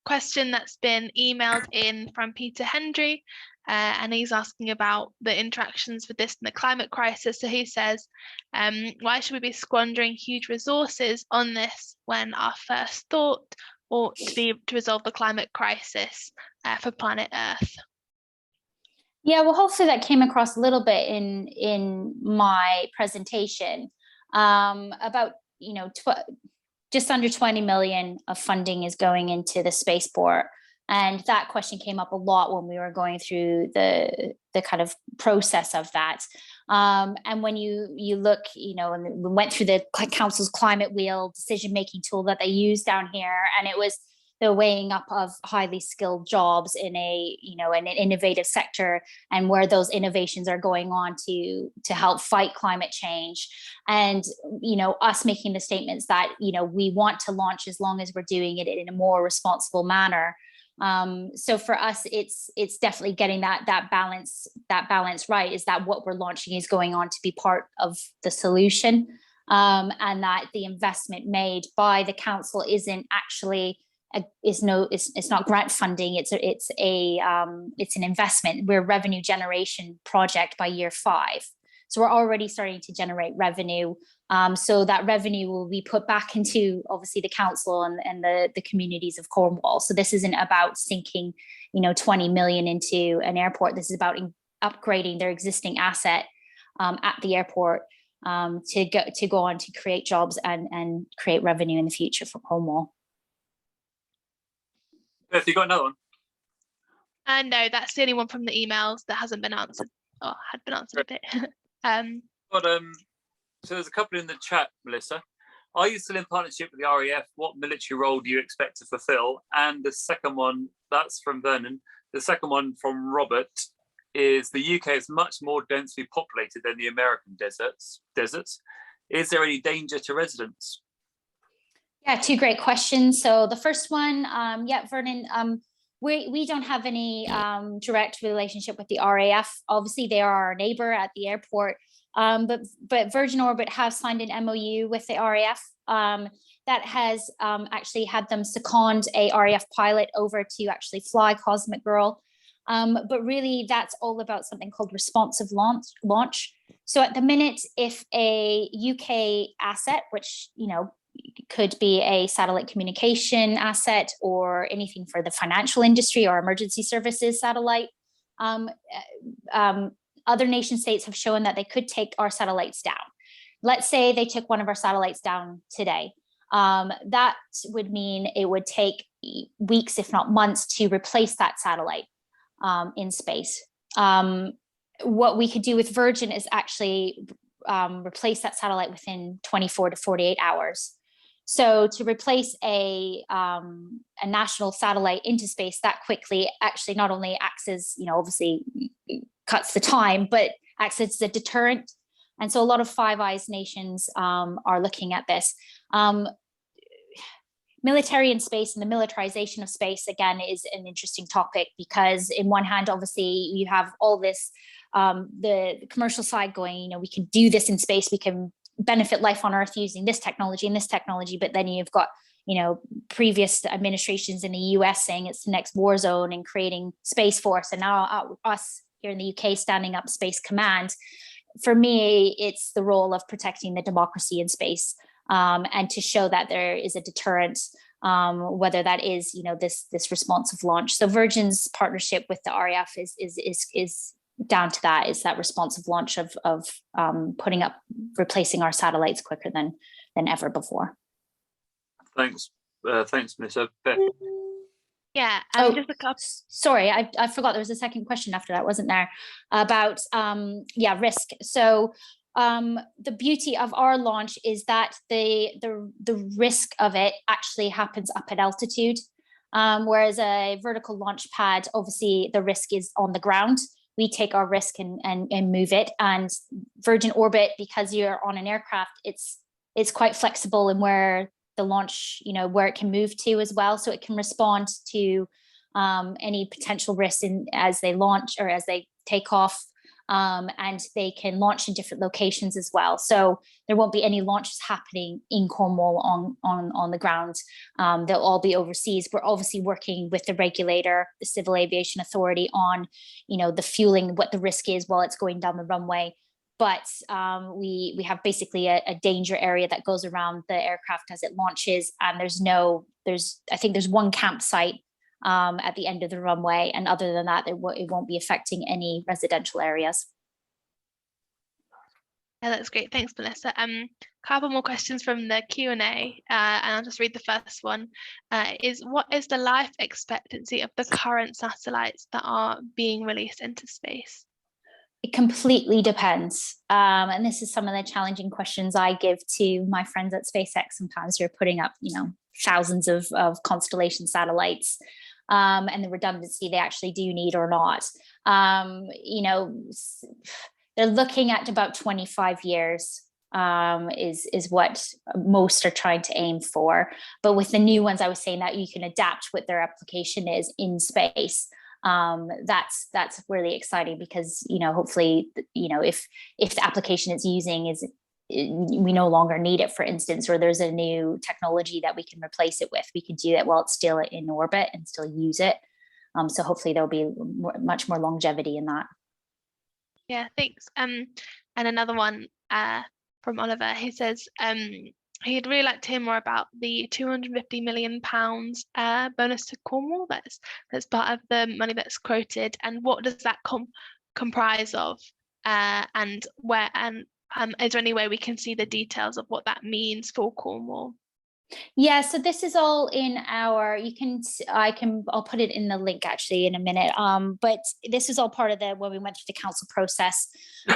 question that's been emailed in from Peter Hendry, and he's asking about the interactions with this and the climate crisis. So he says, why should we be squandering huge resources on this when our first thought ought to be to resolve the climate crisis for planet Earth? Yeah, well, hopefully that came across a little bit in my presentation. About just under 20 million of funding is going into the spaceport, and that question came up a lot when we were going through the kind of process of that. And when you look, and we went through the council's climate wheel decision-making tool that they use down here, and it was the weighing up of highly skilled jobs in a, you know, in an innovative sector, and where those innovations are going on to help fight climate change. And, you know, us making the statements that, you know, we want to launch as long as we're doing it in a more responsible manner. So for us, it's definitely getting that balance right, is that what we're launching is going on to be part of the solution, and that the investment made by the council isn't actually it's not grant funding. It's an investment. We're a revenue generation project by year 5. So we're already starting to generate revenue. So that revenue will be put back into, obviously, the council and the communities of Cornwall. So this isn't about sinking, you know, 20 million into an airport. This is about upgrading their existing asset at the airport to go on to create jobs and create revenue in the future for Cornwall. Beth, you got another one? No, that's the only one from the emails that hasn't been answered, or had been answered a bit. So there's a couple in the chat, Melissa. Are you still in partnership with the RAF? What military role do you expect to fulfill? And the second one, that's from Vernon. The second one from Robert is, the UK is much more densely populated than the American deserts. Is there any danger to residents? Yeah, 2 great questions. So the first one, Vernon, we don't have any direct relationship with the RAF. Obviously, they are our neighbor at the airport, but Virgin Orbit has signed an MOU with the RAF that has actually had them second a RAF pilot over to actually fly Cosmic Girl. But really, that's all about something called responsive launch. So at the minute, if a UK asset, which, you know, could be a satellite communication asset or anything for the financial industry or emergency services satellite, other nation states have shown that they could take our satellites down. Let's say they took one of our satellites down today. That would mean it would take weeks, if not months, to replace that satellite in space. What we could do with Virgin is actually replace that satellite within 24 to 48 hours. So to replace a national satellite into space that quickly actually not only acts as, you know, obviously cuts the time, but acts as a deterrent. And so a lot of Five Eyes nations are looking at this. Military in space and the militarization of space, again, is an interesting topic, because in one hand, obviously, you have all this, the commercial side going, you know, we can do this in space, we can benefit life on Earth using this technology and this technology, but then you've got, you know, previous administrations in the US saying it's the next war zone and creating Space Force, and now us here in the UK standing up Space Command. For me, it's the role of protecting the democracy in space, and to show that there is a deterrent, whether that is, you know, this responsive launch. So Virgin's partnership with the RAF is down to that, is that responsive launch of replacing our satellites quicker than ever before. Thanks, Melissa. Beth. Yeah, just a couple. Sorry, I forgot there was a second question after that, wasn't there? About risk. So the beauty of our launch is that the risk of it actually happens up at altitude, whereas a vertical launch pad, obviously the risk is on the ground. We take our risk and move it. And Virgin Orbit, because you're on an aircraft, it's quite flexible in where the launch, you know, where it can move to as well. So it can respond to any potential risks as they launch or as they take off. And they can launch in different locations as well. So there won't be any launches happening in Cornwall on the ground. They'll all be overseas. We're obviously working with the regulator, the Civil Aviation Authority, on, you know, the fueling, what the risk is while it's going down the runway. But we have basically a danger area that goes around the aircraft as it launches. And I think there's one campsite at the end of the runway, and other than that, it won't be affecting any residential areas. Yeah, that's great. Thanks, Melissa. Couple more questions from the Q&A, and I'll just read the first one. What is the life expectancy of the current satellites that are being released into space? It completely depends. And this is some of the challenging questions I give to my friends at SpaceX sometimes, who are putting up, you know, thousands of constellation satellites, and the redundancy they actually do need or not. You know, they're looking at about 25 years is what most are trying to aim for. But with the new ones, I was saying that you can adapt what their application is in space. That's really exciting because, you know, hopefully, you know, if the application it's using is, we no longer need it, for instance, or there's a new technology that we can replace it with, we can do it while it's still in orbit and still use it. So hopefully there'll be much more longevity in that. Yeah, thanks. And another one from Oliver, he says he'd really like to hear more about the £250 million bonus to Cornwall. That's part of the money that's quoted, and what does that comprise of? And where is there any way we can see the details of what that means for Cornwall? Yeah, so this is all in our, I'll put it in the link actually in a minute. But this is all part of when we went through the council process.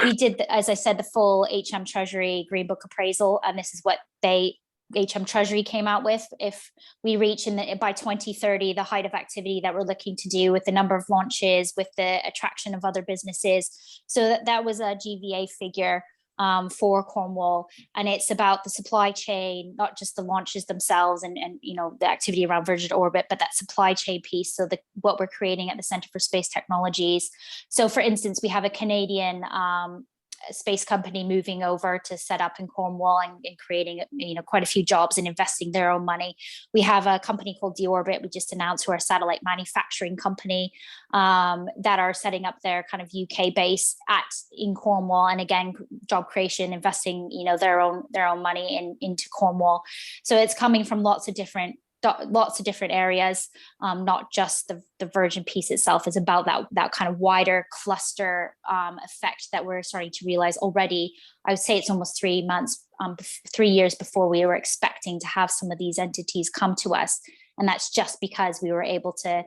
We did, as I said, the full HM Treasury Green Book appraisal, and this is what HM Treasury came out with. If we reach by 2030, the height of activity that we're looking to do with the number of launches, with the attraction of other businesses. So that was a GVA figure for Cornwall, and it's about the supply chain, not just the launches themselves and you know, the activity around Virgin Orbit, but that supply chain piece. So what we're creating at the Centre for Space Technologies. So for instance, we have a Canadian space company moving over to set up in Cornwall and creating, you know, quite a few jobs and investing their own money. We have a company called Deorbit, we just announced, who are a satellite manufacturing company that are setting up their kind of UK base in Cornwall, and again, job creation, investing, you know, their own money into Cornwall. So it's coming from lots of different areas, not just the Virgin piece itself. Is about that kind of wider cluster effect that we're starting to realize already. I would say it's almost 3 years before we were expecting to have some of these entities come to us, and that's just because we were able to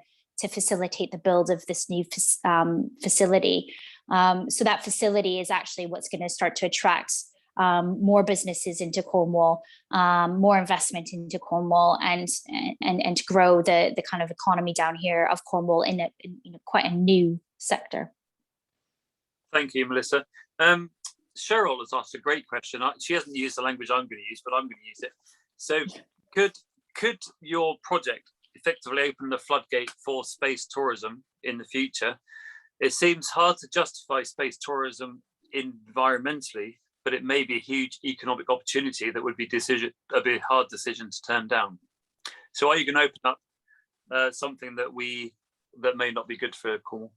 facilitate the build of this new facility. So that facility is actually what's going to start to attract more businesses into Cornwall, more investment into Cornwall, and to grow the kind of economy down here of Cornwall in quite a new sector. Thank you, Melissa. Cheryl has asked a great question. She hasn't used the language I'm going to use, but I'm going to use it. So could your project effectively open the floodgate for space tourism in the future? It seems hard to justify space tourism environmentally, but it may be a huge economic opportunity that would be a hard decision to turn down. So are you going to open up something that may not be good for Cornwall?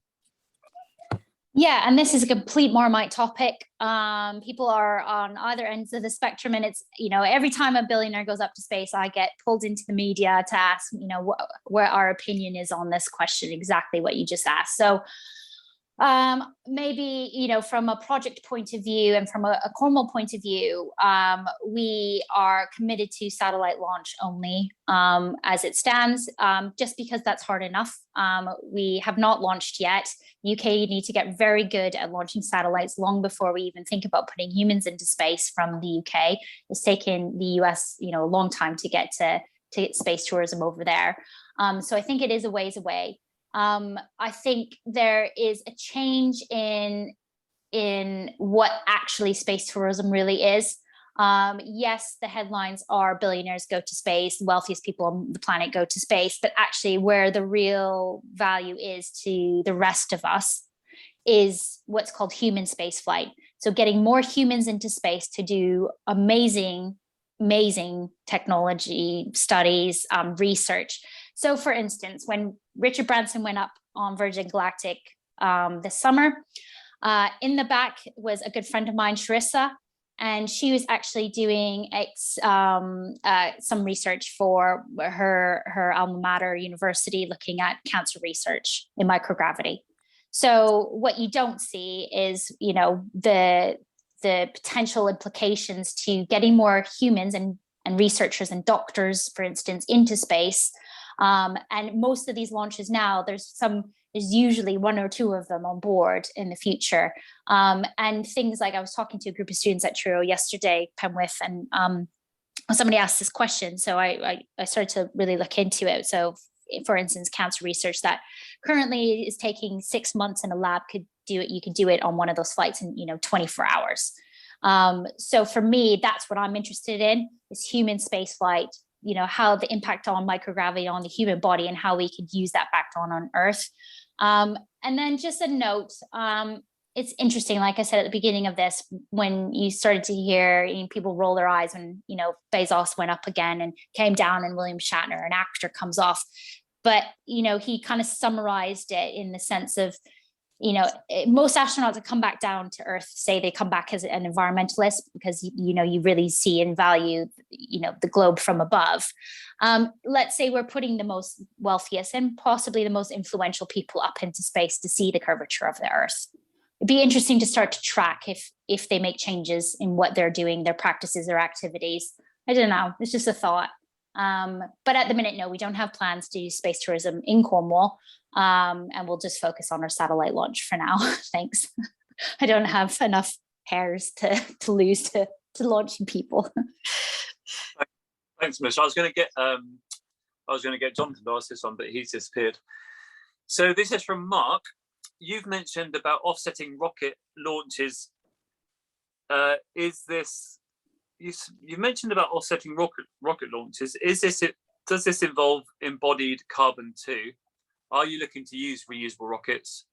Yeah, and this is a complete Marmite topic. People are on either ends of the spectrum, and it's, you know, every time a billionaire goes up to space, I get pulled into the media to ask, you know, where our opinion is on this question, exactly what you just asked. So maybe, you know, from a project point of view and from a Cornwall point of view, we are committed to satellite launch only as it stands, just because that's hard enough. We have not launched yet. UK need to get very good at launching satellites long before we even think about putting humans into space from the UK. It's taken the US, you know, a long time to get space tourism over there. So I think it is a ways away. I think there is a change in what actually space tourism really is. Yes, the headlines are billionaires go to space, the wealthiest people on the planet go to space, but actually where the real value is to the rest of us is what's called human space flight. So getting more humans into space to do amazing technology studies, research. So for instance, when Richard Branson went up on Virgin Galactic this summer, in the back was a good friend of mine, Charissa, and she was actually doing some research for her alma mater university, looking at cancer research in microgravity. So what you don't see is, you know, the potential implications to getting more humans and researchers and doctors, for instance, into space. And most of these launches now, there's usually one or two of them on board in the future. And things like, I was talking to a group of students at Truro yesterday, Penwith, and somebody asked this question, so I started to really look into it. So for instance, cancer research that currently is taking 6 months in a lab could do it. You could do it on one of those flights in 24 hours. So for me, that's what I'm interested in, is human space flight, how the impact on microgravity on the human body and how we could use that back on Earth. And then just a note, it's interesting, like I said at the beginning of this, when you started to hear people roll their eyes when, Bezos went up again and came down and William Shatner, an actor, comes off. But, he kind of summarized it in the sense of, most astronauts that come back down to Earth say they come back as an environmentalist because, you really see and value, the globe from above. Let's say we're putting the most wealthiest and possibly the most influential people up into space to see the curvature of the Earth. It'd be interesting to start to track if they make changes in what they're doing, their practices, their activities. I don't know. It's just a thought. But at the minute, no, we don't have plans to do space tourism in Cornwall. And we'll just focus on our satellite launch for now. Thanks. I don't have enough hairs to lose to launching people. Thanks, Melisssa. I was going to get Jonathan to ask this one, but he's disappeared. So this is from Mark. You've mentioned about offsetting rocket launches. Is this? You mentioned about offsetting rocket launches. Does this involve embodied carbon too? Are you looking to use reusable rockets?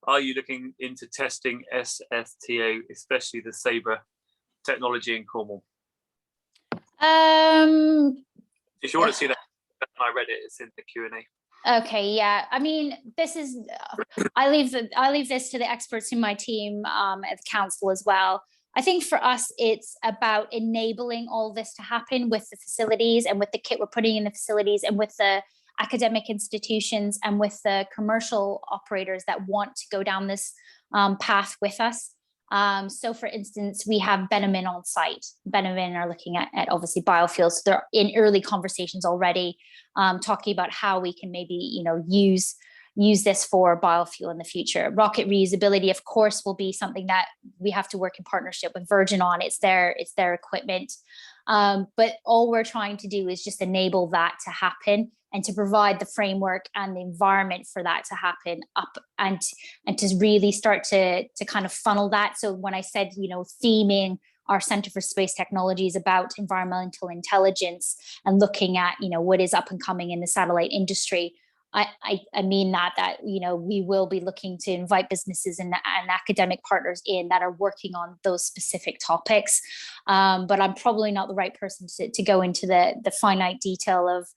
Are you looking into testing SFTO, especially the Sabre technology in Cornwall? If you want to see that, I read it. It's in the Q&A. Okay, yeah. I mean, this is, I leave this to the experts in my team at the council as well. I think for us, it's about enabling all this to happen with the facilities and with the kit we're putting in the facilities and with the academic institutions and with the commercial operators that want to go down this path with us. So for instance, we have Benjamin on site. Benjamin are looking at obviously biofuels. So they're in early conversations already, talking about how we can maybe, use this for biofuel in the future. Rocket reusability, of course, will be something that we have to work in partnership with Virgin on. It's their equipment. But all we're trying to do is just enable that to happen and to provide the framework and the environment for that to happen up and to really start to kind of funnel that. So when I said, theming our Centre for Space Technologies about environmental intelligence and looking at, what is up and coming in the satellite industry, I mean that we will be looking to invite businesses and academic partners in that are working on those specific topics. But I'm probably not the right person to go into the finite detail of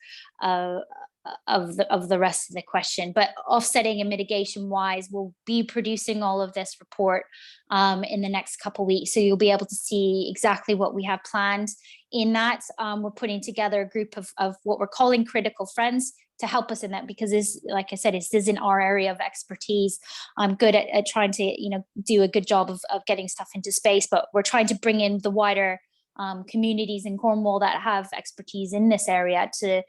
the rest of the question. But offsetting and mitigation wise, we'll be producing all of this report in the next couple of weeks. So you'll be able to see exactly what we have planned in that. We're putting together a group of what we're calling critical friends to help us in that, because like I said, this isn't our area of expertise. I'm good at trying to, do a good job of getting stuff into space, but we're trying to bring in the wider communities in Cornwall that have expertise in this area to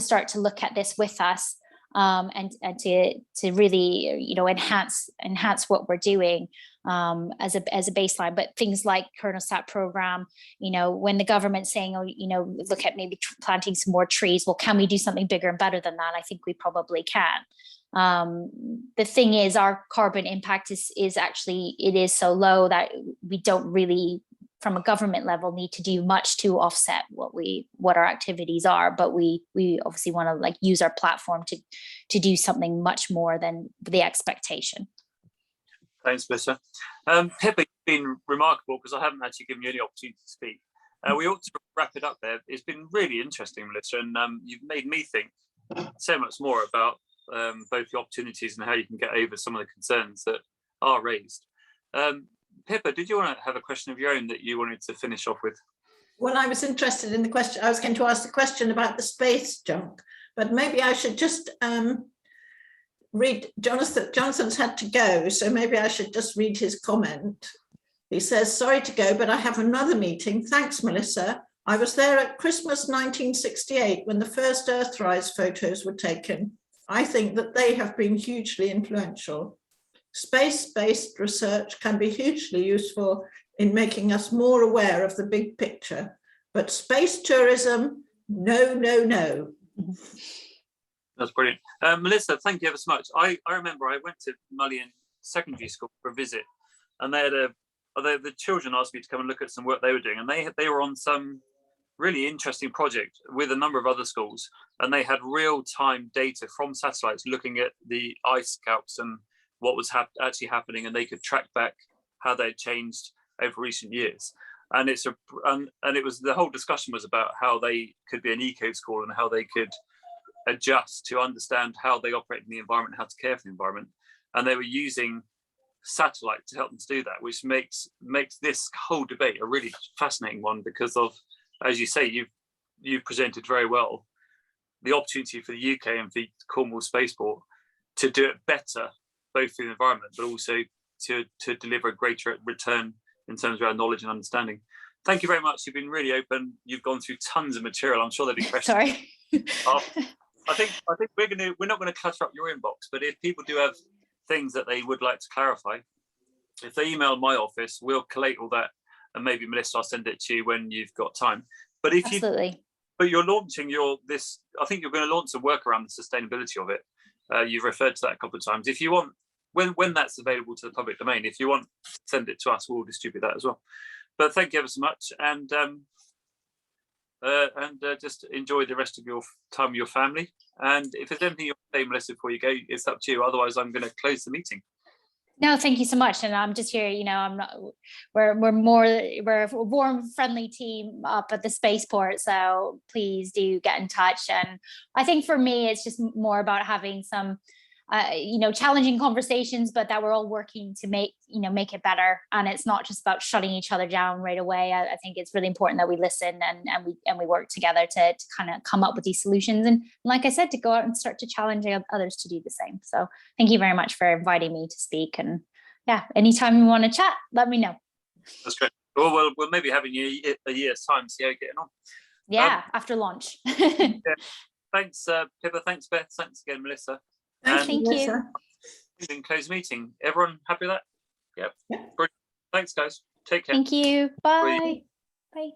start to look at this with us and to really, enhance what we're doing as a baseline. But things like Kernelsat program, when the government's saying, look at maybe planting some more trees, well, can we do something bigger and better than that? I think we probably can. The thing is, our carbon impact is actually, it is so low that we don't really, from a government level, need to do much to offset what our activities are, but we obviously want to use our platform to do something much more than the expectation. Thanks, Melisssa. Pippa, you've been remarkable because I haven't actually given you any opportunity to speak. We ought to wrap it up there. It's been really interesting, Melisssa, and you've made me think so much more about both the opportunities and how you can get over some of the concerns that are raised. Pippa, did you want to have a question of your own that you wanted to finish off with? Well, I was interested in the question. I was going to ask the question about the space junk, but maybe I should just read. Jonathan's had to go, so maybe I should just read his comment. He says, sorry to go, but I have another meeting. Thanks, Melissa. I was there at Christmas 1968 when the first Earthrise photos were taken. I think that they have been hugely influential. Space-based research can be hugely useful in making us more aware of the big picture. but space tourism, no, no, no. That's brilliant. Melissa, thank you ever so much. I remember I went to Mullion Secondary School for a visit, and they had the children asked me to come and look at some work they were doing, and they were on some really interesting project with a number of other schools, and they had real-time data from satellites looking at the ice caps and what was actually happening, and they could track back how they had changed over recent years. And it was, the whole discussion was about how they could be an eco school and how they could adjust to understand how they operate in the environment, how to care for the environment, and they were using satellite to help them to do that, which makes this whole debate a really fascinating one, because of, as you say, you've presented very well the opportunity for the UK and for Cornwall Spaceport to do it better, both for the environment, but also to deliver a greater return in terms of our knowledge and understanding. Thank you very much. You've been really open. You've gone through tons of material. I'm sure there'll be questions. Sorry. I think we're not going to clutter up your inbox, but if people do have things that they would like to clarify, if they email my office, we'll collate all that, and maybe Melissa, I'll send it to you when you've got time. But if you're launching I think you're going to launch some work around the sustainability of it. You've referred to that a couple of times. If you want, when that's available to the public domain, if you want, send it to us, we'll distribute that as well. But thank you ever so much, and just enjoy the rest of your time with your family. And if there's anything you want to say, Melissa, before you go, it's up to you. Otherwise, I'm going to close the meeting. No, thank you so much. And I'm just here, I'm not, we're a warm, friendly team up at the Spaceport. So please do get in touch. And I think for me, it's just more about having some, challenging conversations, but that we're all working to make it better. And it's not just about shutting each other down right away. I think it's really important that we listen and we work together to kind of come up with these solutions. And like I said, to go out and start to challenge others to do the same. So thank you very much for inviting me to speak. And yeah, anytime you want to chat, let me know. That's great. Well, we'll maybe have you a year's time, see how you're getting on. Yeah, after launch. Yeah. Thanks, Pippa. Thanks, Beth. Thanks again, Melissa. Thank you. Close meeting. Everyone happy with that? Yep. Yeah. Thanks, guys. Take care. Thank you. Bye. Bye.